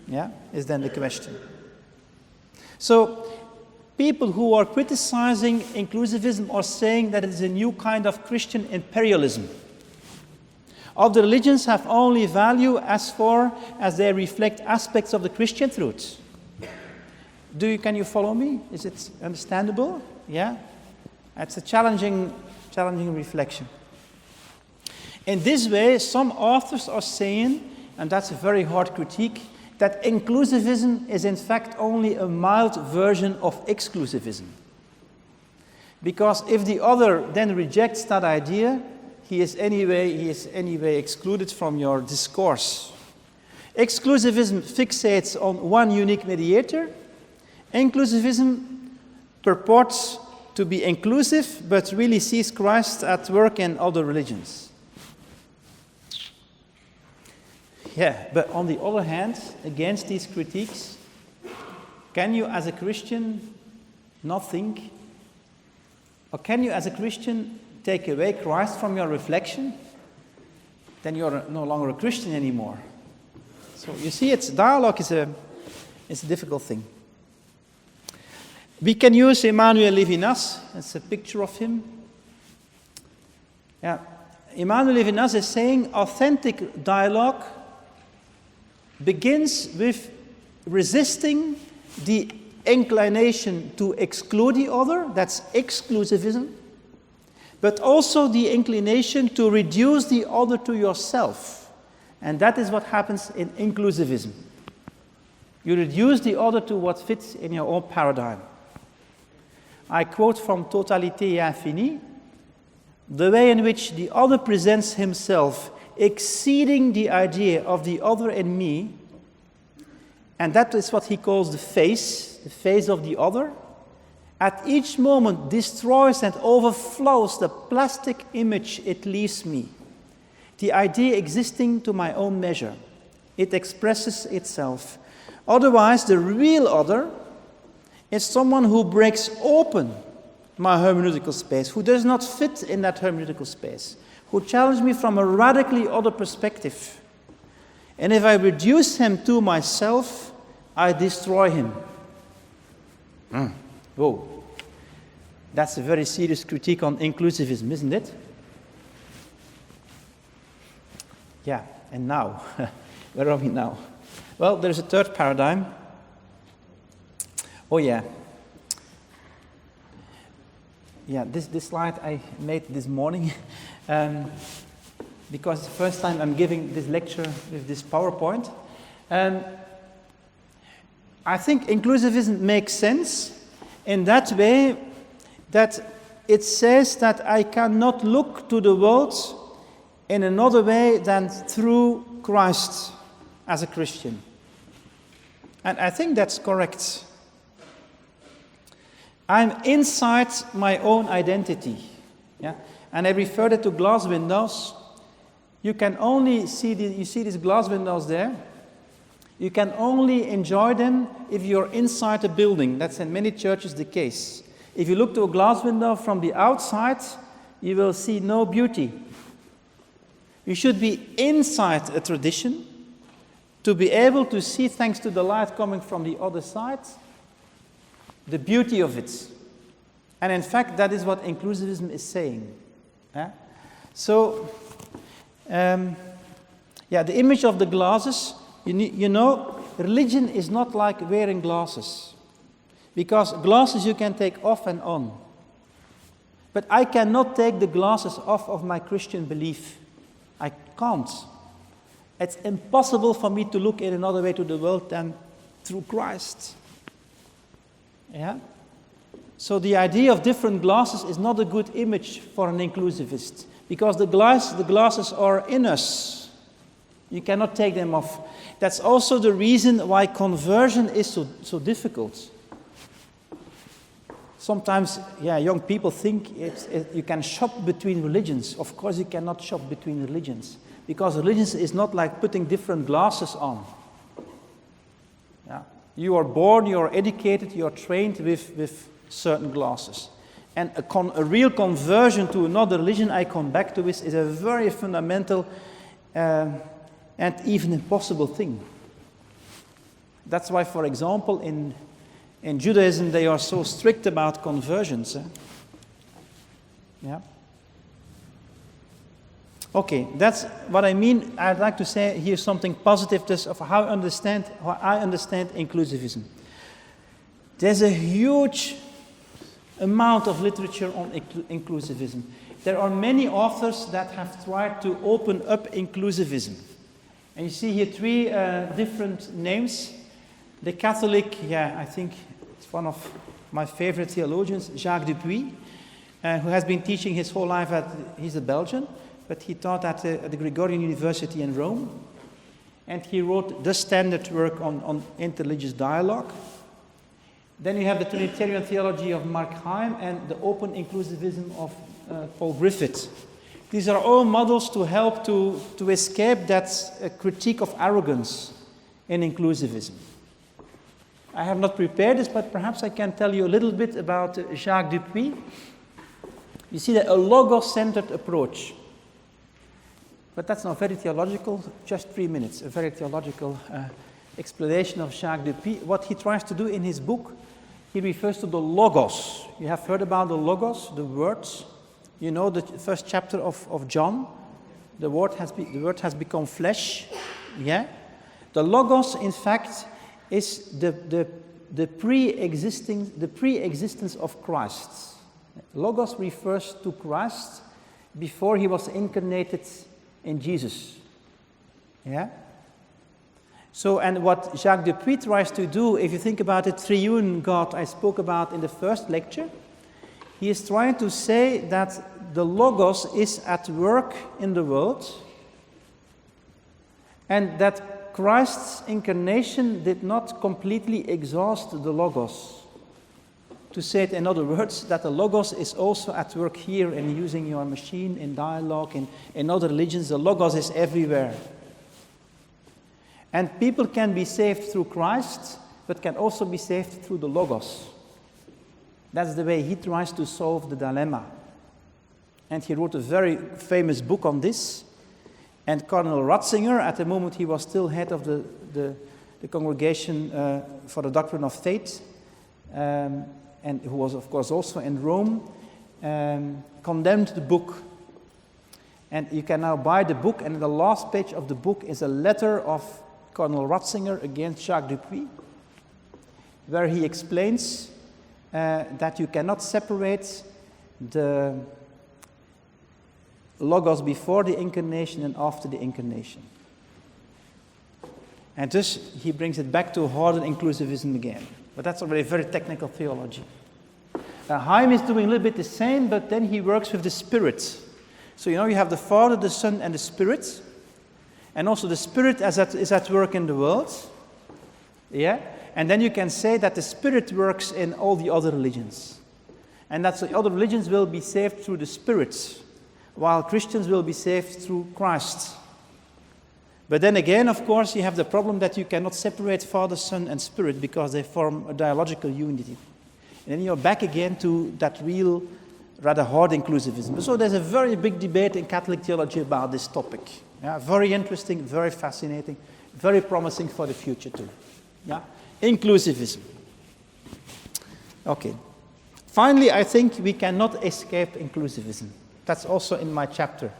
Yeah, is then the question. So, people who are criticizing inclusivism are saying that it is a new kind of Christian imperialism. Other religions have only value as far as they reflect aspects of the Christian truth. Can you follow me? Is it understandable? Yeah? It's a challenging reflection. In this way, some authors are saying, and that's a very hard critique, that inclusivism is in fact only a mild version of exclusivism. Because if the other then rejects that idea, he is anyway excluded from your discourse. Exclusivism fixates on one unique mediator. Inclusivism purports to be inclusive, but really sees Christ at work in other religions. Yeah, but on the other hand, against these critiques, can you as a Christian not think, or can you as a Christian take away Christ from your reflection? Then you're no longer a Christian anymore. So you see, dialogue is a difficult thing. We can use Emmanuel Levinas. That's a picture of him. Yeah, Emmanuel Levinas is saying authentic dialogue begins with resisting the inclination to exclude the other, that's exclusivism, but also the inclination to reduce the other to yourself. And that is what happens in inclusivism. You reduce the other to what fits in your own paradigm. I quote from Totalité et Infini, the way in which the other presents himself exceeding the idea of the other in me, and that is what he calls the face of the other, at each moment destroys and overflows the plastic image it leaves me, the idea existing to my own measure. It expresses itself. Otherwise, the real other is someone who breaks open my hermeneutical space, who does not fit in that hermeneutical space, who challenges me from a radically other perspective. And if I reduce him to myself, I destroy him. Whoa. That's a very serious critique on inclusivism, isn't it? Yeah, and now? Where are we now? Well, there's a third paradigm. Oh, yeah. Yeah, this slide I made this morning because it's the first time I'm giving this lecture with this PowerPoint. I think inclusivism makes sense in that way that it says that I cannot look to the world in another way than through Christ as a Christian. And I think that's correct. I'm inside my own identity. Yeah? And I referred it to glass windows. You can only see you see these glass windows there. You can only enjoy them if you're inside a building. That's in many churches the case. If you look to a glass window from the outside, you will see no beauty. You should be inside a tradition to be able to see, thanks to the light coming from the other side, the beauty of it. And in fact, that is what inclusivism is saying. So, the image of the glasses, you know, religion is not like wearing glasses. Because glasses you can take off and on. But I cannot take the glasses off of my Christian belief. I can't. It's impossible for me to look in another way to the world than through Christ. Yeah? So the idea of different glasses is not a good image for an inclusivist, because the glasses are in us. You cannot take them off. That's also the reason why conversion is so difficult. Sometimes, young people think you can shop between religions. Of course you cannot shop between religions, because religions is not like putting different glasses on. Yeah. You are born, you are educated, you are trained with certain glasses. And a real conversion to another religion, I come back to this, is a very fundamental and even impossible thing. That's why, for example, in Judaism, they are so strict about conversions. Yeah. Okay, that's what I mean. I'd like to say here something positive of how I understand inclusivism. There's a huge amount of literature on inclusivism. There are many authors that have tried to open up inclusivism. And you see here three different names. The Catholic, I think it's one of my favorite theologians, Jacques Dupuy, who has been teaching his whole life he's a Belgian, but he taught at the Gregorian University in Rome. And he wrote the standard work on interreligious dialogue. Then you have the Trinitarian theology of Mark Heim and the open inclusivism of Paul Griffith. These are all models to help to escape that critique of arrogance in inclusivism. I have not prepared this, but perhaps I can tell you a little bit about Jacques Dupuy. You see that a logos-centered approach. But that's not very theological, just 3 minutes, a very theological explanation of Jacques Dupuy. What he tries to do in his book, he refers to the logos. You have heard about the logos, the words. You know the first chapter of John. The word has become flesh. Yeah? The Logos, in fact, is the pre-existence of Christ. Logos refers to Christ before he was incarnated in Jesus. Yeah? So, and what Jacques Dupuy tries to do, if you think about the triune God I spoke about in the first lecture, he is trying to say that the Logos is at work in the world, and that Christ's incarnation did not completely exhaust the Logos. To say it in other words, that the Logos is also at work here in using your machine, in dialogue, in other religions. The Logos is everywhere. And people can be saved through Christ, but can also be saved through the Logos. That's the way he tries to solve the dilemma. And he wrote a very famous book on this. And Cardinal Ratzinger, at the moment he was still head of the Congregation for the Doctrine of Faith, and who was, of course, also in Rome, condemned the book. And you can now buy the book, and the last page of the book is a letter of Cardinal Ratzinger against Jacques Dupuy, where he explains that you cannot separate the Logos before the incarnation and after the incarnation. And thus he brings it back to Harden inclusivism again. But that's already very technical theology. Haim is doing a little bit the same, but then he works with the Spirit. So you have the Father, the Son, and the Spirit. And also the Spirit is at work in the world. Yeah? And then you can say that the Spirit works in all the other religions. And that the other religions will be saved through the Spirit, while Christians will be saved through Christ. But then again, of course, you have the problem that you cannot separate Father, Son, and Spirit because they form a dialogical unity. And then you're back again to that real, rather hard inclusivism. So there's a very big debate in Catholic theology about this topic. Yeah, very interesting, very fascinating, very promising for the future too. Yeah, inclusivism. Okay. Finally, I think we cannot escape inclusivism. That's also in my chapter,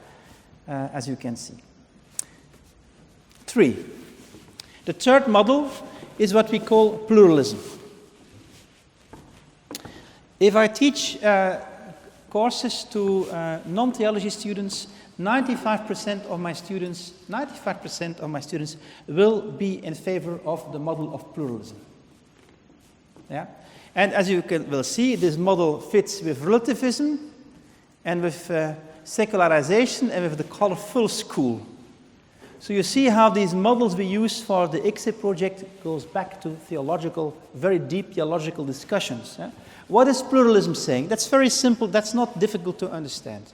as you can see. 3. The third model is what we call pluralism. If I teach courses to non-theology students, 95% of my students will be in favor of the model of pluralism. Yeah? And as you will see, this model fits with relativism and with secularization and with the colorful school. So you see how these models we use for the ECSI project goes back to theological, very deep theological discussions. Yeah? What is pluralism saying? That's very simple. That's not difficult to understand.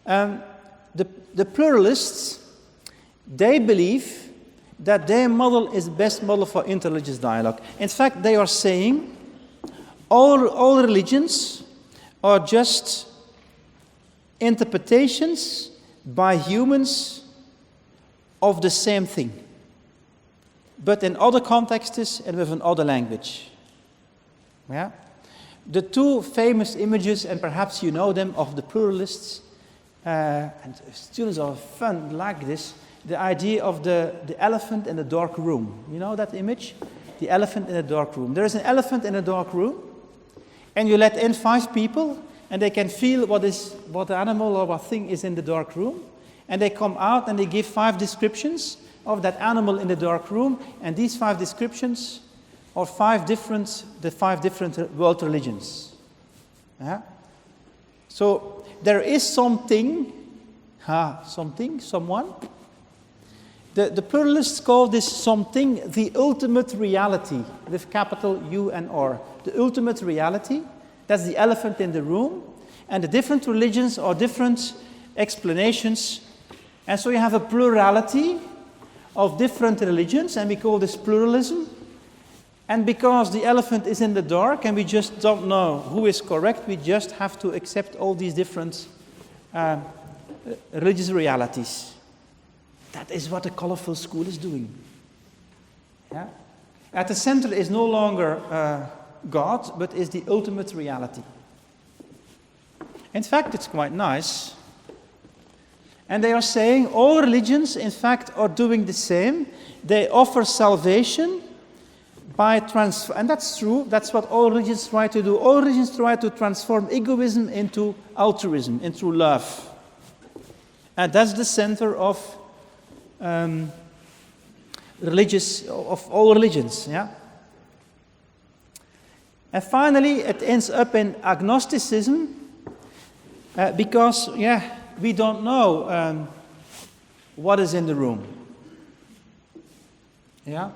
The pluralists, they believe that their model is the best model for interreligious dialogue. In fact, they are saying all religions are just interpretations by humans of the same thing, but in other contexts and with another language. Yeah? The two famous images, and perhaps you know them, of the pluralists, and students are fun like this, the idea of the elephant in the dark room. You know that image? The elephant in the dark room. There is an elephant in a dark room, and you let in 5 people, and they can feel what the animal or what thing is in the dark room. And they come out and they give 5 descriptions of that animal in the dark room. And these 5 descriptions are the 5 different world religions. So there is something, someone. The pluralists call this something the ultimate reality, with capital U and R. The ultimate reality, that's the elephant in the room. And the different religions are different explanations. And so you have a plurality of different religions, and we call this pluralism. And because the elephant is in the dark and we just don't know who is correct, we just have to accept all these different religious realities. That is what the colorful school is doing. Yeah? At the center is no longer God, but is the ultimate reality. In fact, it's quite nice. And they are saying all religions, in fact, are doing the same. They offer salvation by transfer, and that's true. That's what all religions try to do. All religions try to transform egoism into altruism, into love. And that's the center of of all religions, yeah? And finally, it ends up in agnosticism, because, we don't know what is in the room. Yeah?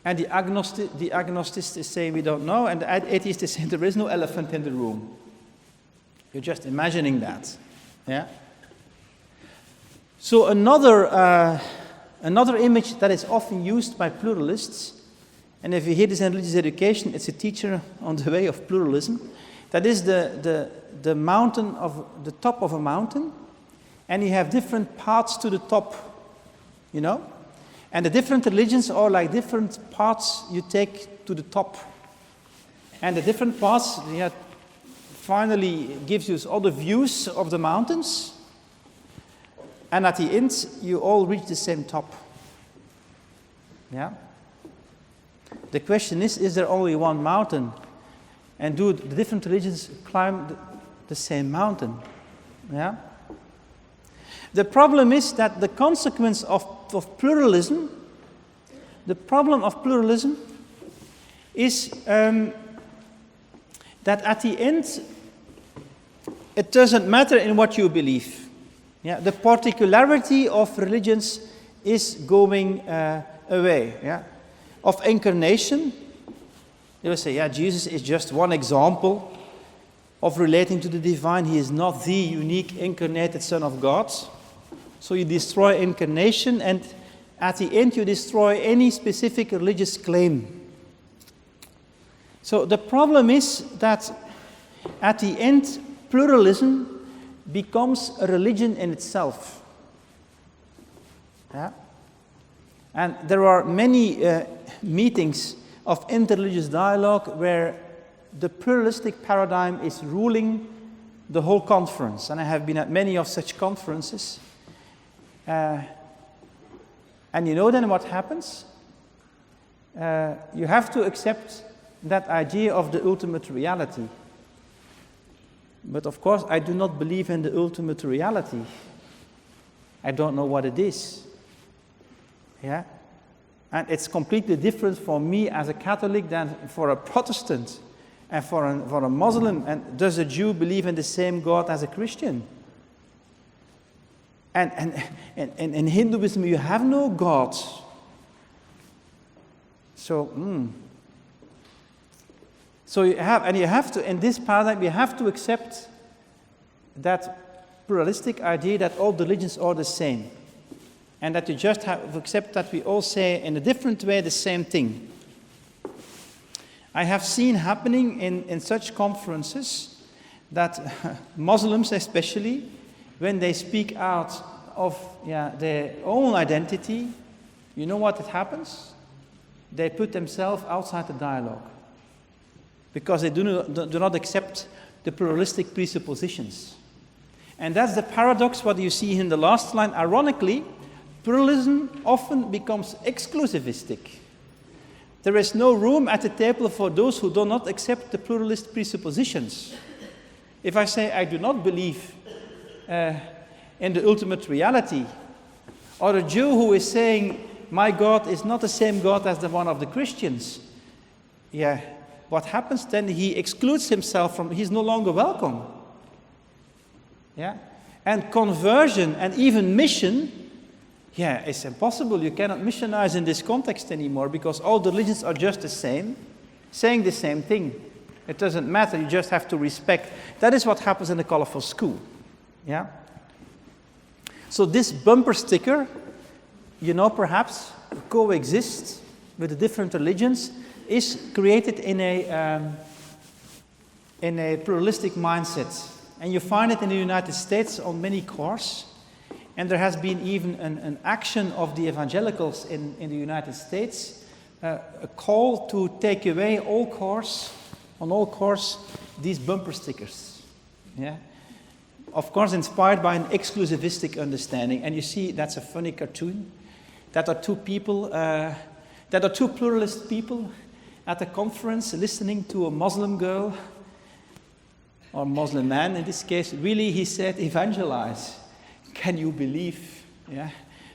And the agnostist is saying we don't know, and the atheist is saying there is no elephant in the room. You're just imagining that. Yeah? So another image that is often used by pluralists, and if you hear this in religious education, it's a teacher on the way of pluralism. That is the mountain of the top of a mountain, and you have different paths to the top, you know? And the different religions are like different paths you take to the top. And the different paths finally gives you other views of the mountains. And at the end, you all reach the same top. Yeah? The question is there only one mountain? And do the different religions climb the same mountain? Yeah? The problem is that the consequence of pluralism, the problem of pluralism is that at the end, it doesn't matter in what you believe. Yeah? The particularity of religions is going away. Yeah? Of incarnation, they will say, Jesus is just one example of relating to the divine. He is not the unique incarnated Son of God. So you destroy incarnation, and at the end you destroy any specific religious claim. So the problem is that at the end, pluralism becomes a religion in itself. Yeah? And there are many meetings of interreligious dialogue where the pluralistic paradigm is ruling the whole conference. And I have been at many of such conferences. And you know then what happens? You have to accept that idea of the ultimate reality. But of course, I do not believe in the ultimate reality. I don't know what it is. Yeah? And it's completely different for me as a Catholic than for a Protestant and for a Muslim. And does a Jew believe in the same God as a Christian? And in Hinduism, you have no God. So you have to, in this paradigm, you have to accept that pluralistic idea that all religions are the same. And that you just have to accept that we all say in a different way the same thing. I have seen happening in such conferences that Muslims especially, when they speak out of their own identity, you know what happens? They put themselves outside the dialogue. Because they do not accept the pluralistic presuppositions. And that's the paradox, what you see in the last line. Ironically, pluralism often becomes exclusivistic. There is no room at the table for those who do not accept the pluralist presuppositions. If I say I do not believe in the ultimate reality, or a Jew who is saying my God is not the same God as the one of the Christians, what happens then? He excludes himself from, he's no longer welcome. Yeah? And conversion and even mission, it's impossible. You cannot missionize in this context anymore because all the religions are just the same, saying the same thing. It doesn't matter, you just have to respect. That is what happens in the colorful school. Yeah? So this bumper sticker, perhaps coexist with the different religions, is created in a pluralistic mindset. And you find it in the United States on many courses. And there has been even an action of the evangelicals in the United States, a call to take away on all courses, these bumper stickers. Yeah? of course, inspired by an exclusivistic understanding. And you see, that's a funny cartoon. That are two people, that are two pluralist people at a conference listening to a Muslim girl, or Muslim man in this case. Really, he said, evangelize. Can you believe? Yeah.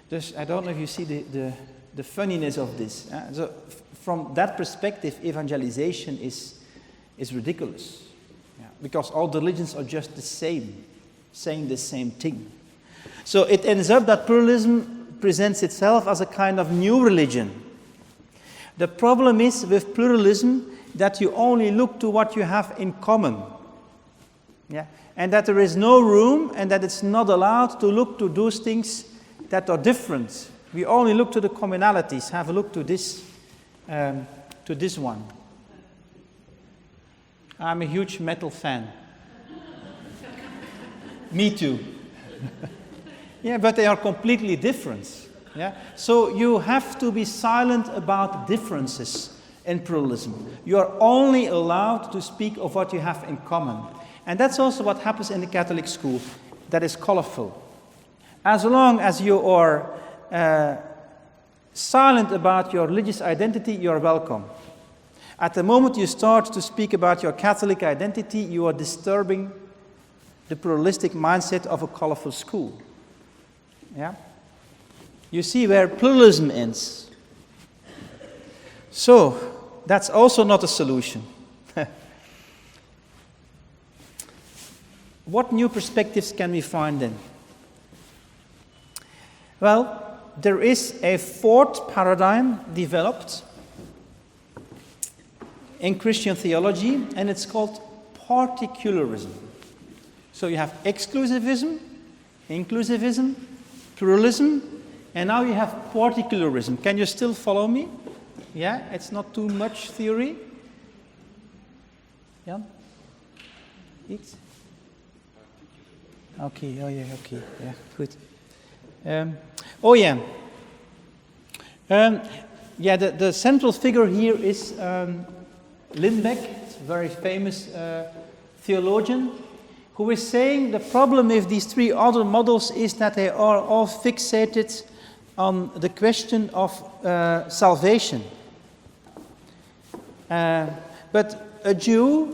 Just, I don't know if you see the funniness of this. So from that perspective, evangelization is ridiculous. Yeah. Because all the religions are just the same, saying the same thing. So it ends up that pluralism presents itself as a kind of new religion. The problem is with pluralism that you only look to what you have in common. Yeah? And that there is no room and that it's not allowed to look to those things that are different. We only look to the commonalities. Have a look to this one. I'm a huge metal fan. Me too. Yeah, but they are completely different. Yeah? So you have to be silent about differences in pluralism. You are only allowed to speak of what you have in common. And that's also what happens in the Catholic school. That is colorful. As long as you are silent about your religious identity, you are welcome. At the moment you start to speak about your Catholic identity, you are disturbing the pluralistic mindset of a colorful school. Yeah? You see where pluralism ends. So, that's also not a solution. What new perspectives can we find then? Well, there is a fourth paradigm developed in Christian theology, and it's called particularism. So you have exclusivism, inclusivism, pluralism, and now you have particularism. Can you still follow me? Yeah, it's not too much theory. Jan? Iets? Okay, oh yeah, okay, yeah, good. The central figure here is Lindbeck, it's a very famous theologian, who is saying the problem with these three other models is that they are all fixated on the question of salvation. But a Jew,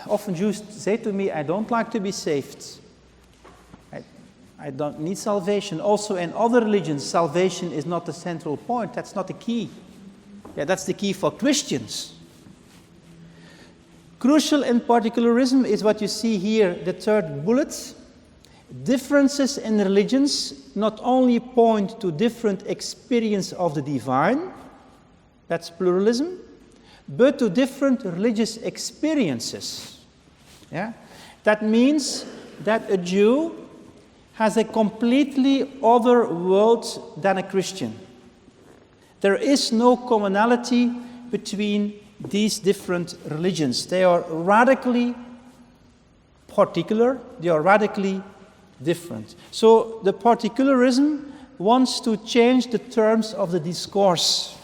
often Jews say to me, I don't like to be saved. I don't need salvation. Also in other religions, salvation is not the central point. That's not the key. Yeah, that's the key for Christians. Crucial in particularism is what you see here, the third bullet. Differences in religions not only point to different experience of the divine, that's pluralism, but to different religious experiences. Yeah? That means that a Jew has a completely other world than a Christian. There is no commonality between these different religions. They are radically particular, they are radically different. So the particularism wants to change the terms of the discourse.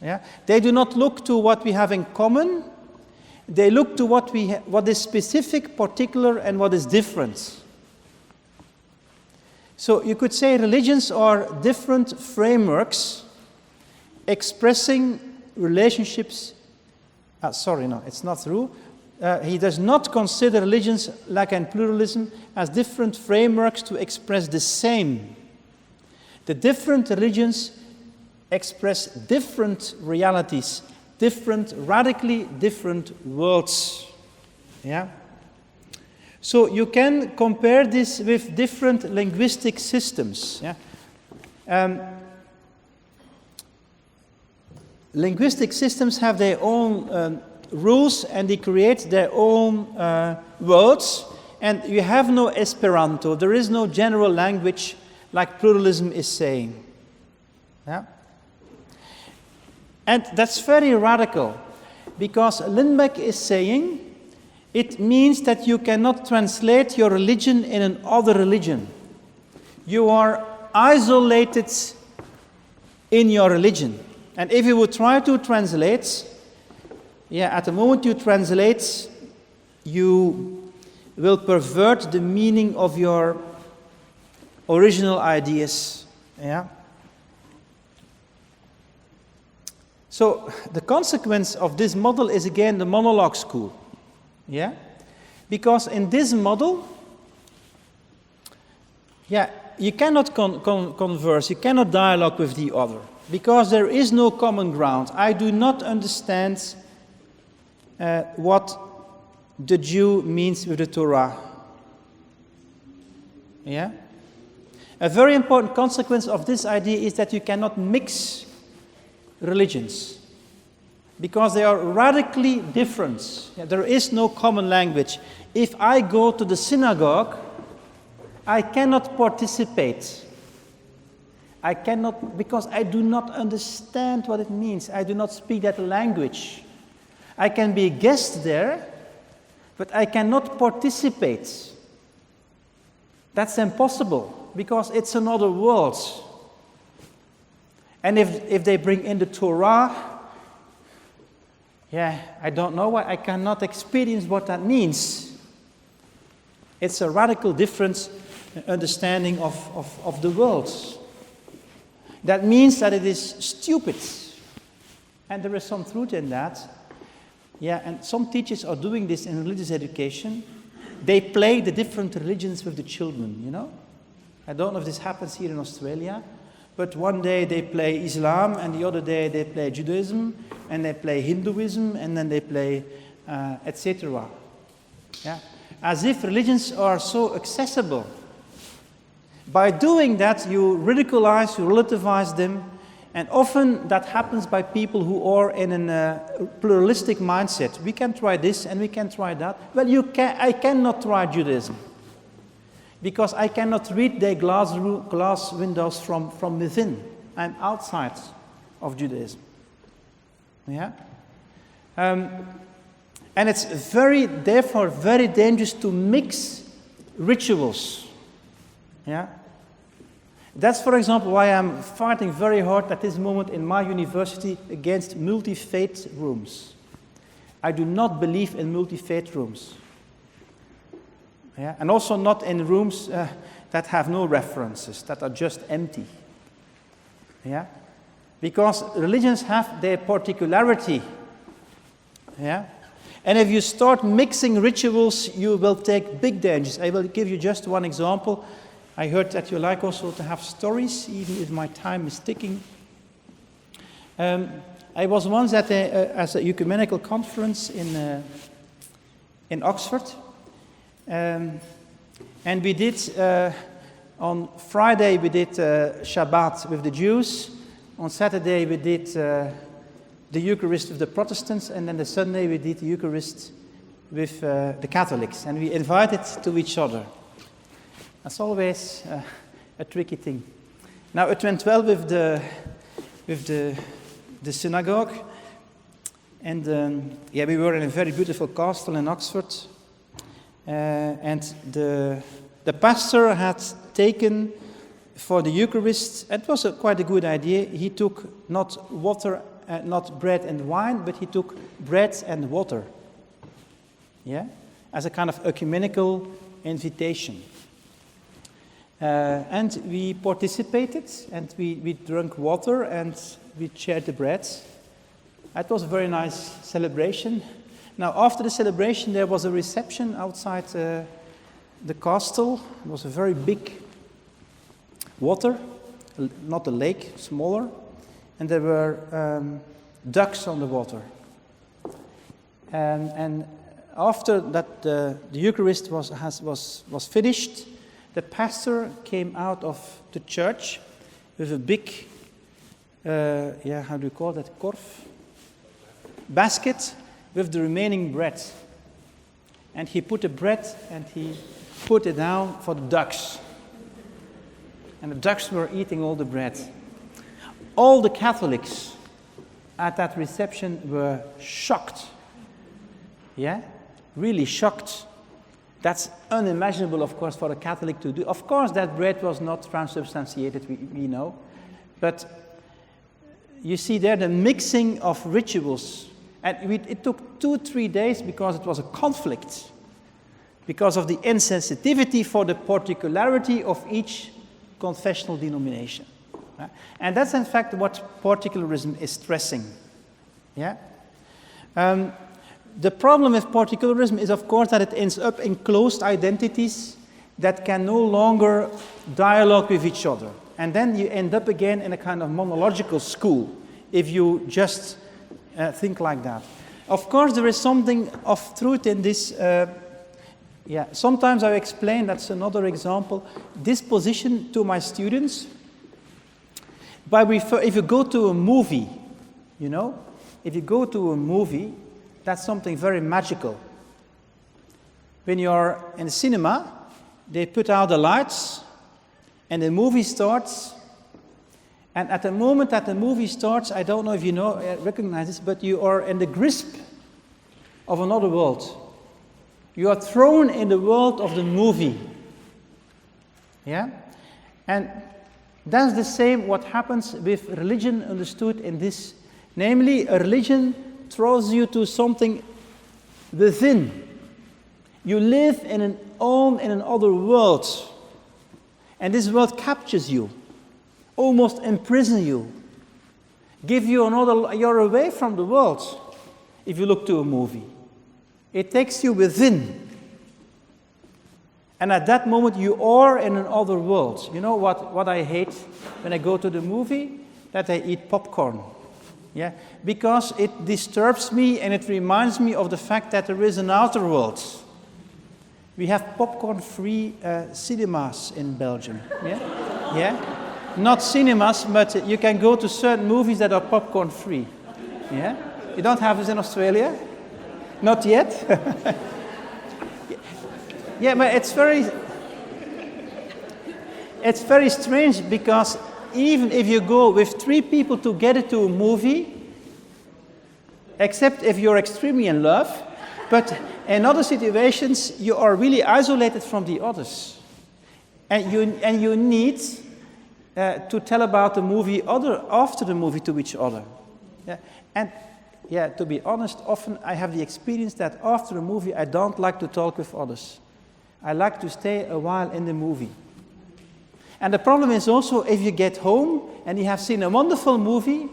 Yeah? They do not look to what we have in common, they look to what is specific, particular, and what is different. So you could say religions are different frameworks expressing relationships. It's not true. He does not consider religions, like in pluralism, as different frameworks to express the same. The different religions express different realities, radically different worlds. Yeah? So you can compare this with different linguistic systems. Yeah? Linguistic systems have their own rules and they create their own words, and you have no Esperanto. There is no general language like pluralism is saying. Yeah? And that's very radical, because Lindbeck is saying it means that you cannot translate your religion in another religion. You are isolated in your religion. And if you would try to translate, at the moment you translate, you will pervert the meaning of your original ideas. Yeah? So the consequence of this model is again the monologue school. Yeah? Because in this model, you cannot converse, you cannot dialogue with the other, because there is no common ground. I do not understand what the Jew means with the Torah. Yeah? A very important consequence of this idea is that you cannot mix religions, because they are radically different. Yeah, there is no common language. If I go to the synagogue, I cannot participate. I cannot, because I do not understand what it means. I do not speak that language. I can be a guest there, but I cannot participate. That's impossible, because it's another world. And if they bring in the Torah, I don't know why I cannot experience what that means. It's a radical different understanding of the world. That means that it is stupid. And there is some truth in that. Yeah, and some teachers are doing this in religious education. They play the different religions with the children, you know. I don't know if this happens here in Australia, but one day they play Islam, and the other day they play Judaism, and they play Hinduism, and then they play etc. Yeah? As if religions are so accessible. By doing that, you ridiculize, you relativize them, and often that happens by people who are in a pluralistic mindset. We can try this and we can try that. Well, I cannot try Judaism, because I cannot read their glass windows from within. I'm outside of Judaism. Yeah? And it's therefore very dangerous to mix rituals. Yeah? That's, for example, why I'm fighting very hard at this moment in my university against multi-faith rooms. I do not believe in multi-faith rooms. Yeah? And also not in rooms that have no references, that are just empty. Yeah? Because religions have their particularity. Yeah? And if you start mixing rituals, you will take big dangers. I will give you just one example. I heard that you like also to have stories, even if my time is ticking. I was once at as a ecumenical conference in Oxford. And we did, on Friday we did Shabbat with the Jews. On Saturday we did the Eucharist with the Protestants, and then the Sunday we did the Eucharist with the Catholics, and we invited to each other. That's always a tricky thing. Now it went well with the synagogue, and we were in a very beautiful castle in Oxford, and the pastor had taken for the Eucharist. It was quite a good idea. He took not water. Not bread and wine, but he took bread and water, as a kind of ecumenical invitation. And we participated, and we drank water, and we shared the bread. It was a very nice celebration. Now, after the celebration, there was a reception outside the castle. It was a very big water, not a lake, smaller. And there were ducks on the water. And after that, the Eucharist was finished, the pastor came out of the church with a big, how do you call that, korf? Basket with the remaining bread. And he put the bread and he put it down for the ducks. And the ducks were eating all the bread. All the Catholics at that reception were shocked. Yeah? Really shocked. That's unimaginable, of course, for a Catholic to do. Of course, that bread was not transubstantiated, we know. But you see there the mixing of rituals. And it took 2-3 days because it was a conflict because of the insensitivity for the particularity of each confessional denomination. And that's in fact what particularism is stressing. Yeah? The problem with particularism is, of course, that it ends up in closed identities that can no longer dialogue with each other. And then you end up again in a kind of monological school if you just think like that. Of course, there is something of truth in this. Sometimes I explain, that's another example, this position to my students. If you go to a movie, if you go to a movie, that's something very magical. When you're in the cinema, they put out the lights, and the movie starts. And at the moment that the movie starts, I don't know if you recognize this, but you are in the grasp of another world. You are thrown in the world of the movie. Yeah? And that's the same what happens with religion understood in this. Namely, a religion throws you to something within. You live in another world. And this world captures you, almost imprison you, you're away from the world if you look to a movie. It takes you within. And at that moment you are in another world. You know what I hate when I go to the movie? That I eat popcorn. Yeah? Because it disturbs me and it reminds me of the fact that there is an outer world. We have popcorn-free cinemas in Belgium. Yeah? Yeah? Not cinemas, but you can go to certain movies that are popcorn-free. Yeah? You don't have this in Australia? Not yet? Yeah, but it's very strange because even if you go with 3 people together to a movie, except if you're extremely in love, but in other situations you are really isolated from the others. And you need to tell about the movie after the movie to each other. Yeah? And yeah, to be honest, often I have the experience that after a movie I don't like to talk with others. I like to stay a while in the movie. And the problem is also if you get home and you have seen a wonderful movie,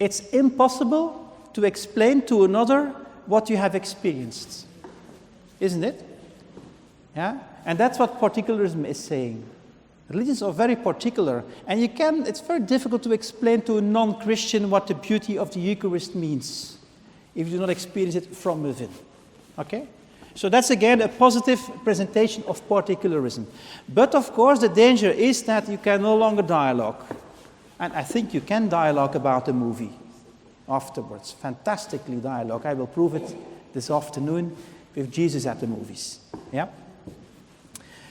it's impossible to explain to another what you have experienced. Isn't it? Yeah? And that's what particularism is saying. Religions are very particular, and it's very difficult to explain to a non-Christian what the beauty of the Eucharist means if you do not experience it from within. Okay? So that's again a positive presentation of particularism. But of course the danger is that you can no longer dialogue. And I think you can dialogue about the movie afterwards. Fantastically dialogue. I will prove it this afternoon with Jesus at the movies. Yeah?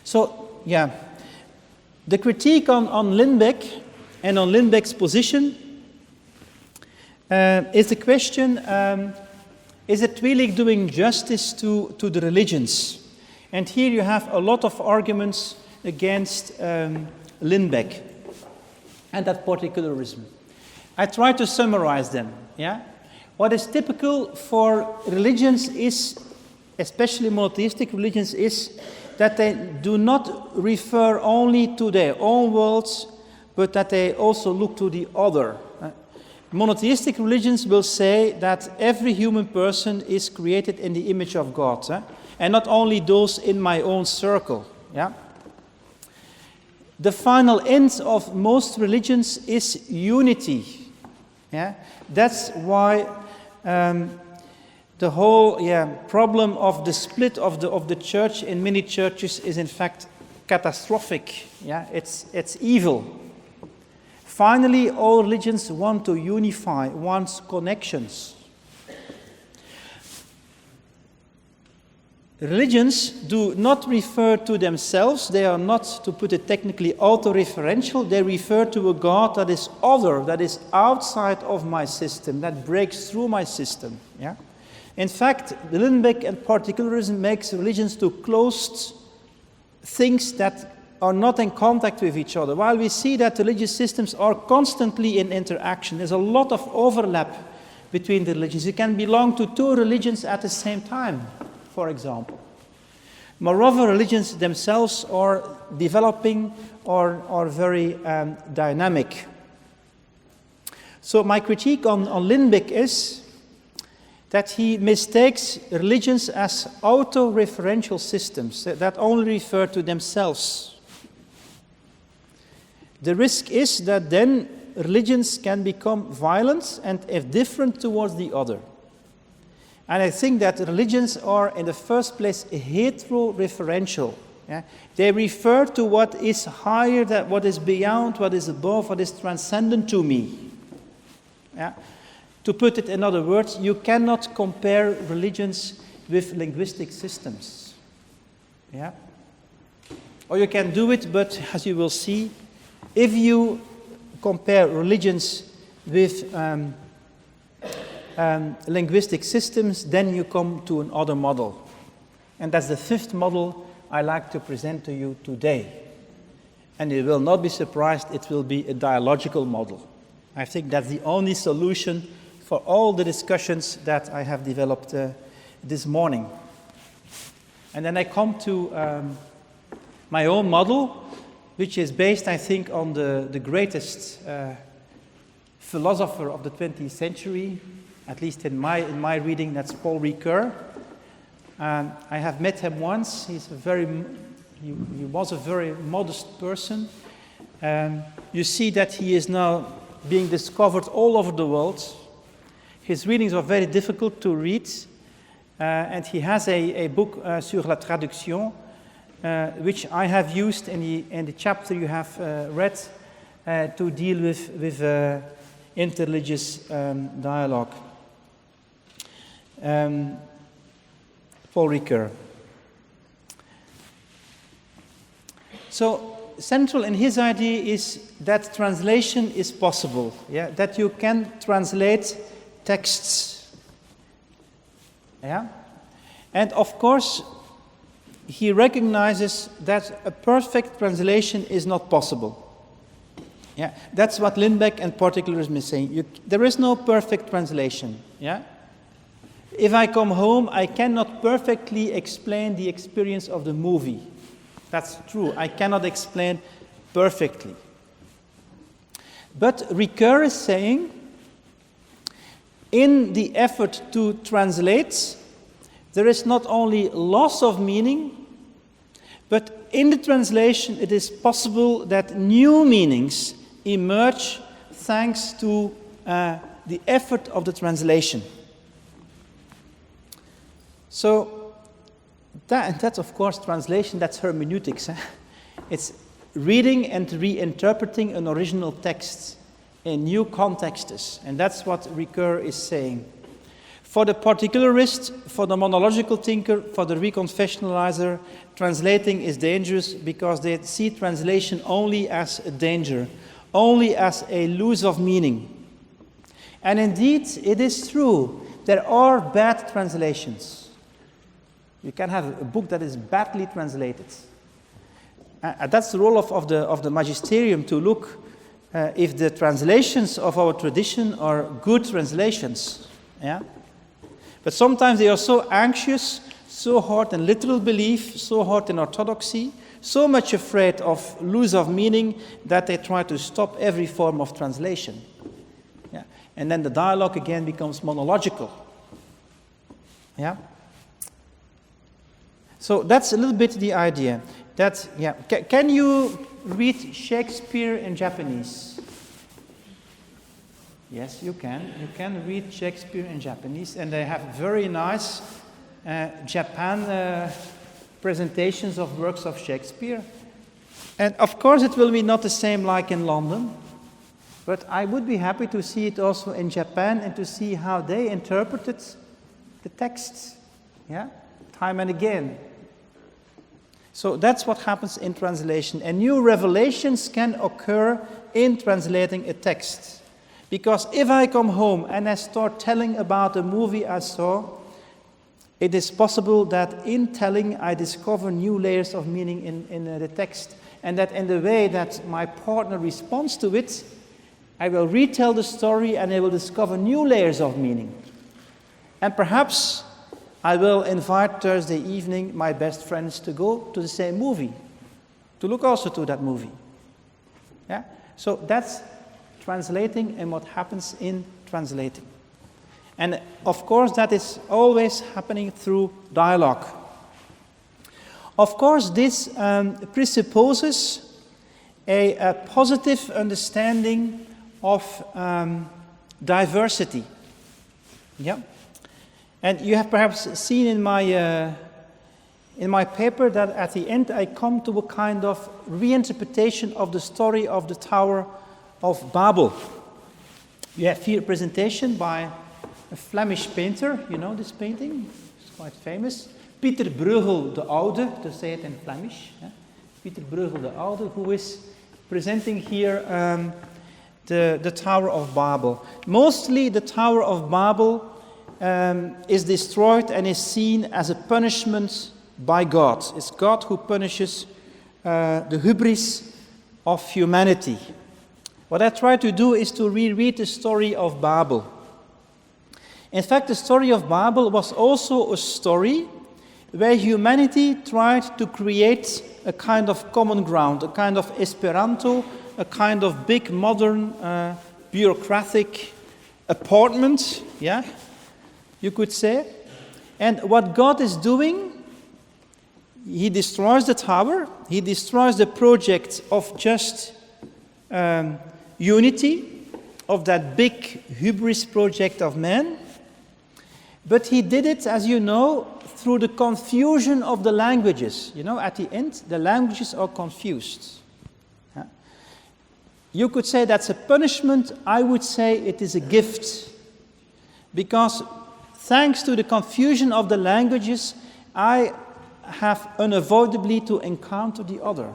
So, yeah. The critique on Lindbeck and on Lindbeck's position is the question, is it really doing justice to the religions? And here you have a lot of arguments against Lindbeck and that particularism. I try to summarize them. Yeah? What is typical for religions is, especially monotheistic religions, is that they do not refer only to their own worlds, but that they also look to the other. Monotheistic religions will say that every human person is created in the image of God, and not only those in my own circle. Yeah? The final end of most religions is unity. Yeah? That's why the whole problem of the split of the church in many churches is in fact catastrophic. Yeah? It's evil. Finally, all religions want to unify, want connections. Religions do not refer to themselves. They are not, to put it technically, auto-referential. They refer to a God that is other, that is outside of my system, that breaks through my system. Yeah? In fact, Lindbeck and particularism makes religions to closed things that are not in contact with each other. While we see that religious systems are constantly in interaction, there's a lot of overlap between the religions. You can belong to 2 religions at the same time, for example. Moreover, religions themselves are developing or are very dynamic. So my critique on Lindbeck is that he mistakes religions as auto-referential systems that only refer to themselves. The risk is that then religions can become violent and different towards the other. And I think that religions are, in the first place, hetero-referential. Yeah? They refer to what is higher, that what is beyond, what is above, what is transcendent to me. Yeah? To put it in other words, you cannot compare religions with linguistic systems. Yeah? Or you can do it, but as you will see, if you compare religions with linguistic systems, then you come to another model. And that's the fifth model I like to present to you today. And you will not be surprised, it will be a dialogical model. I think that's the only solution for all the discussions that I have developed this morning. And then I come to my own model, which is based, I think, on the greatest philosopher of the 20th century, at least in my reading, that's Paul Ricoeur. I have met him once. He was a very modest person. You see that he is now being discovered all over the world. His readings are very difficult to read, and he has a book sur la traduction, which I have used in the chapter you have read to deal with interreligious dialogue. Paul Ricoeur. So central in his idea is that translation is possible, yeah? That you can translate texts. Yeah? And of course, he recognizes that a perfect translation is not possible. Yeah? That's what Lindbeck and particularism is saying. There is no perfect translation. Yeah? If I come home, I cannot perfectly explain the experience of the movie. That's true. I cannot explain perfectly. But Ricoeur is saying, in the effort to translate, there is not only loss of meaning, but in the translation it is possible that new meanings emerge thanks to the effort of the translation. So that's of course translation, that's hermeneutics. It's reading and reinterpreting an original text in new contexts, and that's what Ricoeur is saying. For the particularist, for the monological thinker, for the reconfessionalizer, translating is dangerous because they see translation only as a danger, only as a loss of meaning. And indeed, it is true, there are bad translations. You can have a book that is badly translated. That's the role of the magisterium, to look if the translations of our tradition are good translations. Yeah? But sometimes they are so anxious, so hard in literal belief, so hard in orthodoxy, so much afraid of loss of meaning that they try to stop every form of translation. Yeah? And then the dialogue again becomes monological. Yeah? So that's a little bit the idea. That, yeah. Can you read Shakespeare in Japanese? Yes, you can. You can read Shakespeare in Japanese, and they have very nice Japan presentations of works of Shakespeare. And of course it will be not the same like in London, but I would be happy to see it also in Japan and to see how they interpreted the texts, yeah, time and again. So that's what happens in translation. And new revelations can occur in translating a text. Because if I come home and I start telling about a movie I saw, it is possible that in telling I discover new layers of meaning in the text. And that in the way that my partner responds to it, I will retell the story and I will discover new layers of meaning. And perhaps I will invite Thursday evening my best friends to go to the same movie, to look also to that movie. Yeah? So that's translating and what happens in translating. And of course that is always happening through dialogue. Of course this presupposes a positive understanding of diversity. Yeah? And you have perhaps seen in my paper that at the end I come to a kind of reinterpretation of the story of the Tower of Babel. You have here a presentation by a Flemish painter. You know this painting? It's quite famous. Pieter Bruegel de Oude, to say it in Flemish. Yeah? Pieter Bruegel de Oude, who is presenting here the Tower of Babel. Mostly the Tower of Babel is destroyed and is seen as a punishment by God. It's God who punishes the hubris of humanity. What I try to do is to reread the story of Babel. In fact, the story of Babel was also a story where humanity tried to create a kind of common ground, a kind of Esperanto, a kind of big modern bureaucratic apartment, yeah, you could say. And what God is doing, He destroys the tower, He destroys the project of just unity, of that big hubris project of man. But He did it, as you know, through the confusion of the languages. You know, at the end, the languages are confused. Yeah? You could say that's a punishment. I would say it is a gift. Because thanks to the confusion of the languages, I have unavoidably to encounter the other.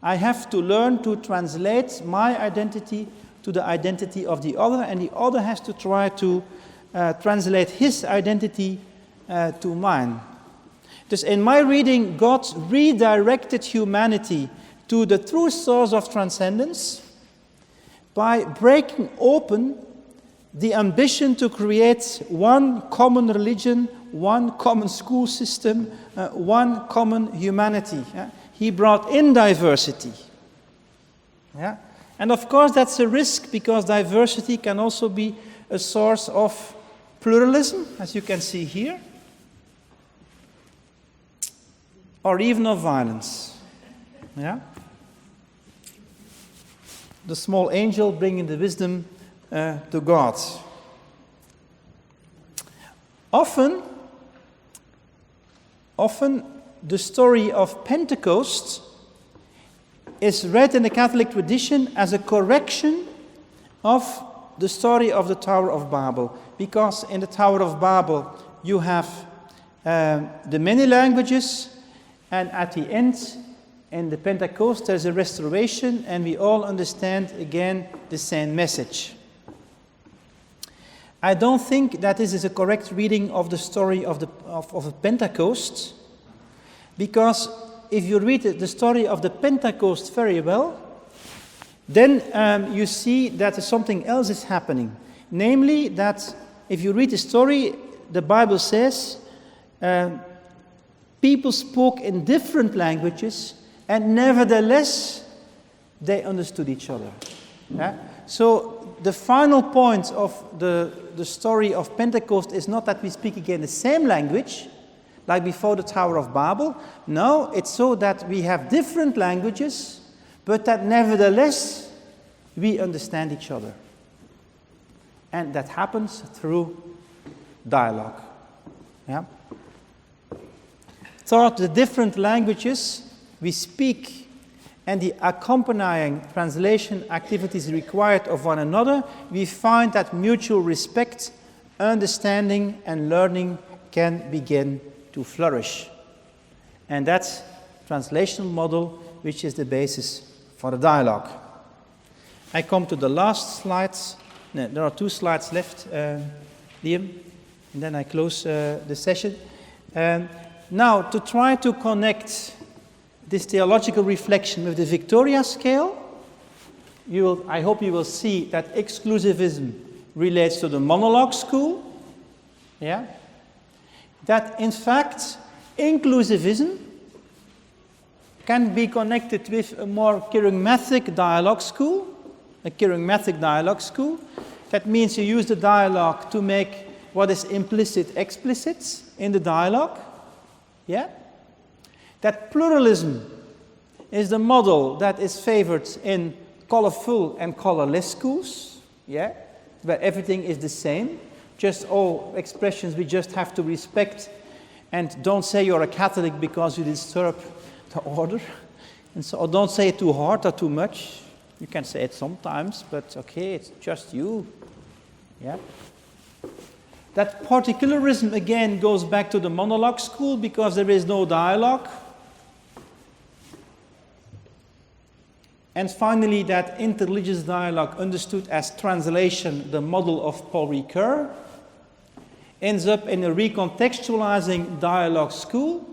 I have to learn to translate my identity to the identity of the other, and the other has to try to translate his identity to mine. Thus, in my reading, God redirected humanity to the true source of transcendence by breaking open the ambition to create one common religion, one common school system, one common humanity. Yeah? He brought in diversity. Yeah? And of course that's a risk, because diversity can also be a source of pluralism, as you can see here, or even of violence. Yeah? The small angel bringing the wisdom to God. Often the story of Pentecost is read in the Catholic tradition as a correction of the story of the Tower of Babel. Because in the Tower of Babel you have the many languages, and at the end, in the Pentecost, there's a restoration, and we all understand again the same message. I don't think that this is a correct reading of the story of Pentecost, because if you read the story of the Pentecost very well, then you see that something else is happening. Namely, that if you read the story, the Bible says people spoke in different languages, and nevertheless they understood each other. Yeah? So the final point of the story of Pentecost is not that we speak again the same language, like before the Tower of Babel. No, it's so that we have different languages, but that nevertheless we understand each other. And that happens through dialogue. Yeah? Throughout the different languages we speak and the accompanying translation activities required of one another, we find that mutual respect, understanding, and learning can begin to flourish. And that's the translational model which is the basis for the dialogue. I come to the last slides. No, there are 2 slides left, Liam, and then I close the session. Now, to try to connect this theological reflection with the Victoria scale, I hope you will see that exclusivism relates to the monologue school. Yeah? that in fact inclusivism can be connected with a more charismatic dialogue school, a charismatic dialogue school. That means you use the dialogue to make what is implicit explicit in the dialogue. Yeah? That pluralism is the model that is favored in colorful and colorless schools, yeah, where everything is the same, just all expressions we just have to respect, and don't say you're a Catholic because you disturb the order, and so, or don't say it too hard or too much. You can say it sometimes, but okay, it's just you, yeah. That particularism again goes back to the monologue school because there is no dialogue. And finally, that interreligious dialogue, understood as translation, the model of Paul Ricoeur, ends up in a recontextualizing dialogue school.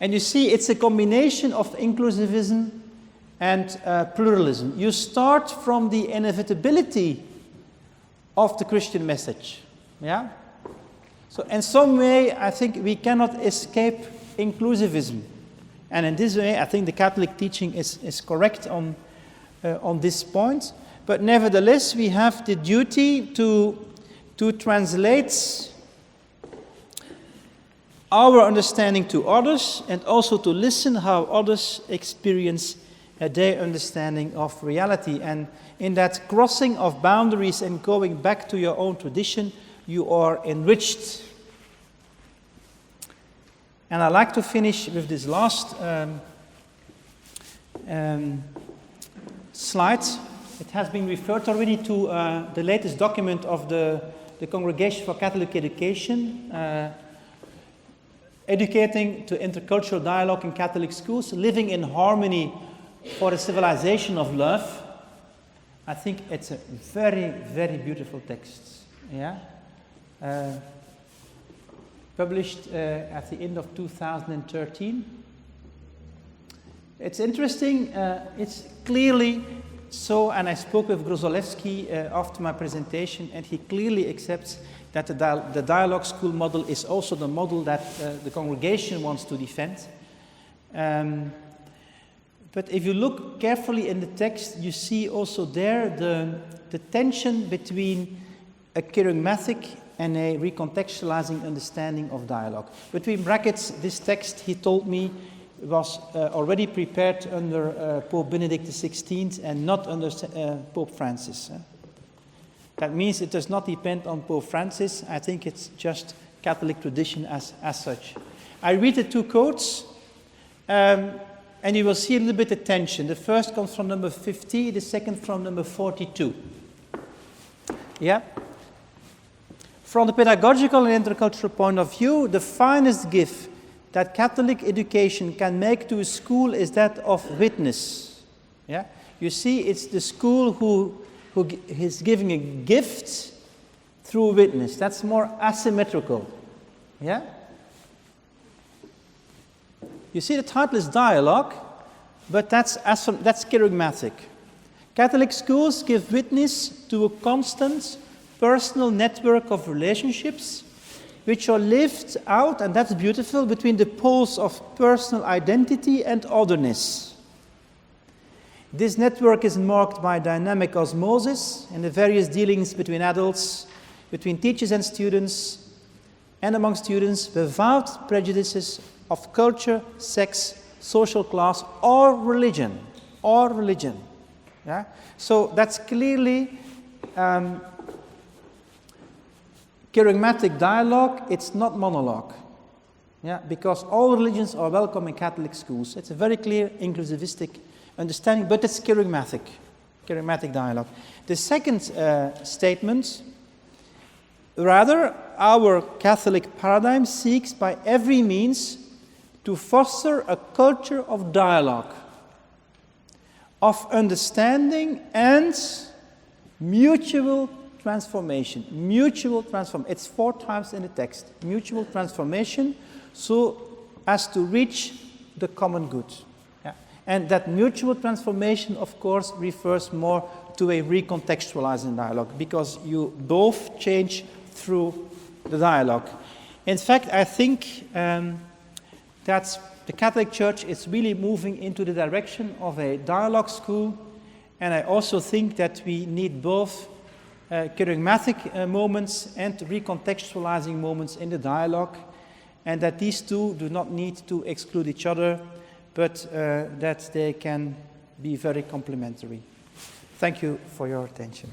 And you see, it's a combination of inclusivism and pluralism. You start from the inevitability of the Christian message. Yeah? So in some way, I think we cannot escape inclusivism. And in this way, I think the Catholic teaching is correct on this point. But nevertheless, we have the duty to translate our understanding to others and also to listen how others experience their understanding of reality. And in that crossing of boundaries and going back to your own tradition, you are enriched. And I'd like to finish with this last slide. It has been referred already to the latest document of the Congregation for Catholic Education, Educating to Intercultural Dialogue in Catholic Schools, Living in Harmony for the Civilization of Love. I think it's a very, very beautiful text. Yeah. Published at the end of 2013. It's interesting, it's clearly so, and I spoke with Grozolewski after my presentation, and he clearly accepts that the dialogue school model is also the model that the congregation wants to defend. But if you look carefully in the text, you see also there the tension between a charismatic and a recontextualizing understanding of dialogue. Between brackets, this text, he told me, was already prepared under Pope Benedict XVI and not under Pope Francis. That means it does not depend on Pope Francis. I think it's just Catholic tradition as such. I read the two quotes, and you will see a little bit of tension. The first comes from number 50, the second from number 42. Yeah? From the pedagogical and intercultural point of view, the finest gift that Catholic education can make to a school is that of witness. Yeah? You see, it's the school who is giving a gift through witness. That's more asymmetrical. Yeah? You see, the title is dialogue, but that's charismatic. Catholic schools give witness to a constant personal network of relationships which are lived out, and that's beautiful, between the poles of personal identity and otherness. This network is marked by dynamic osmosis in the various dealings between adults, between teachers and students, and among students without prejudices of culture, sex, social class, or religion. Yeah? So that's clearly charismatic dialogue. It's not monologue. Yeah? Because all religions are welcome in Catholic schools. It's a very clear inclusivistic understanding, but it's charismatic dialogue. The second statement, rather, our Catholic paradigm seeks by every means to foster a culture of dialogue, of understanding and mutual transformation. It's 4 times in the text. Mutual transformation, so as to reach the common good. Yeah. And that mutual transformation, of course, refers more to a recontextualizing dialogue, because you both change through the dialogue. In fact, I think that the Catholic Church is really moving into the direction of a dialogue school, and I also think that we need both charismatic moments and recontextualizing moments in the dialogue, and that these two do not need to exclude each other, but that they can be very complementary. Thank you for your attention.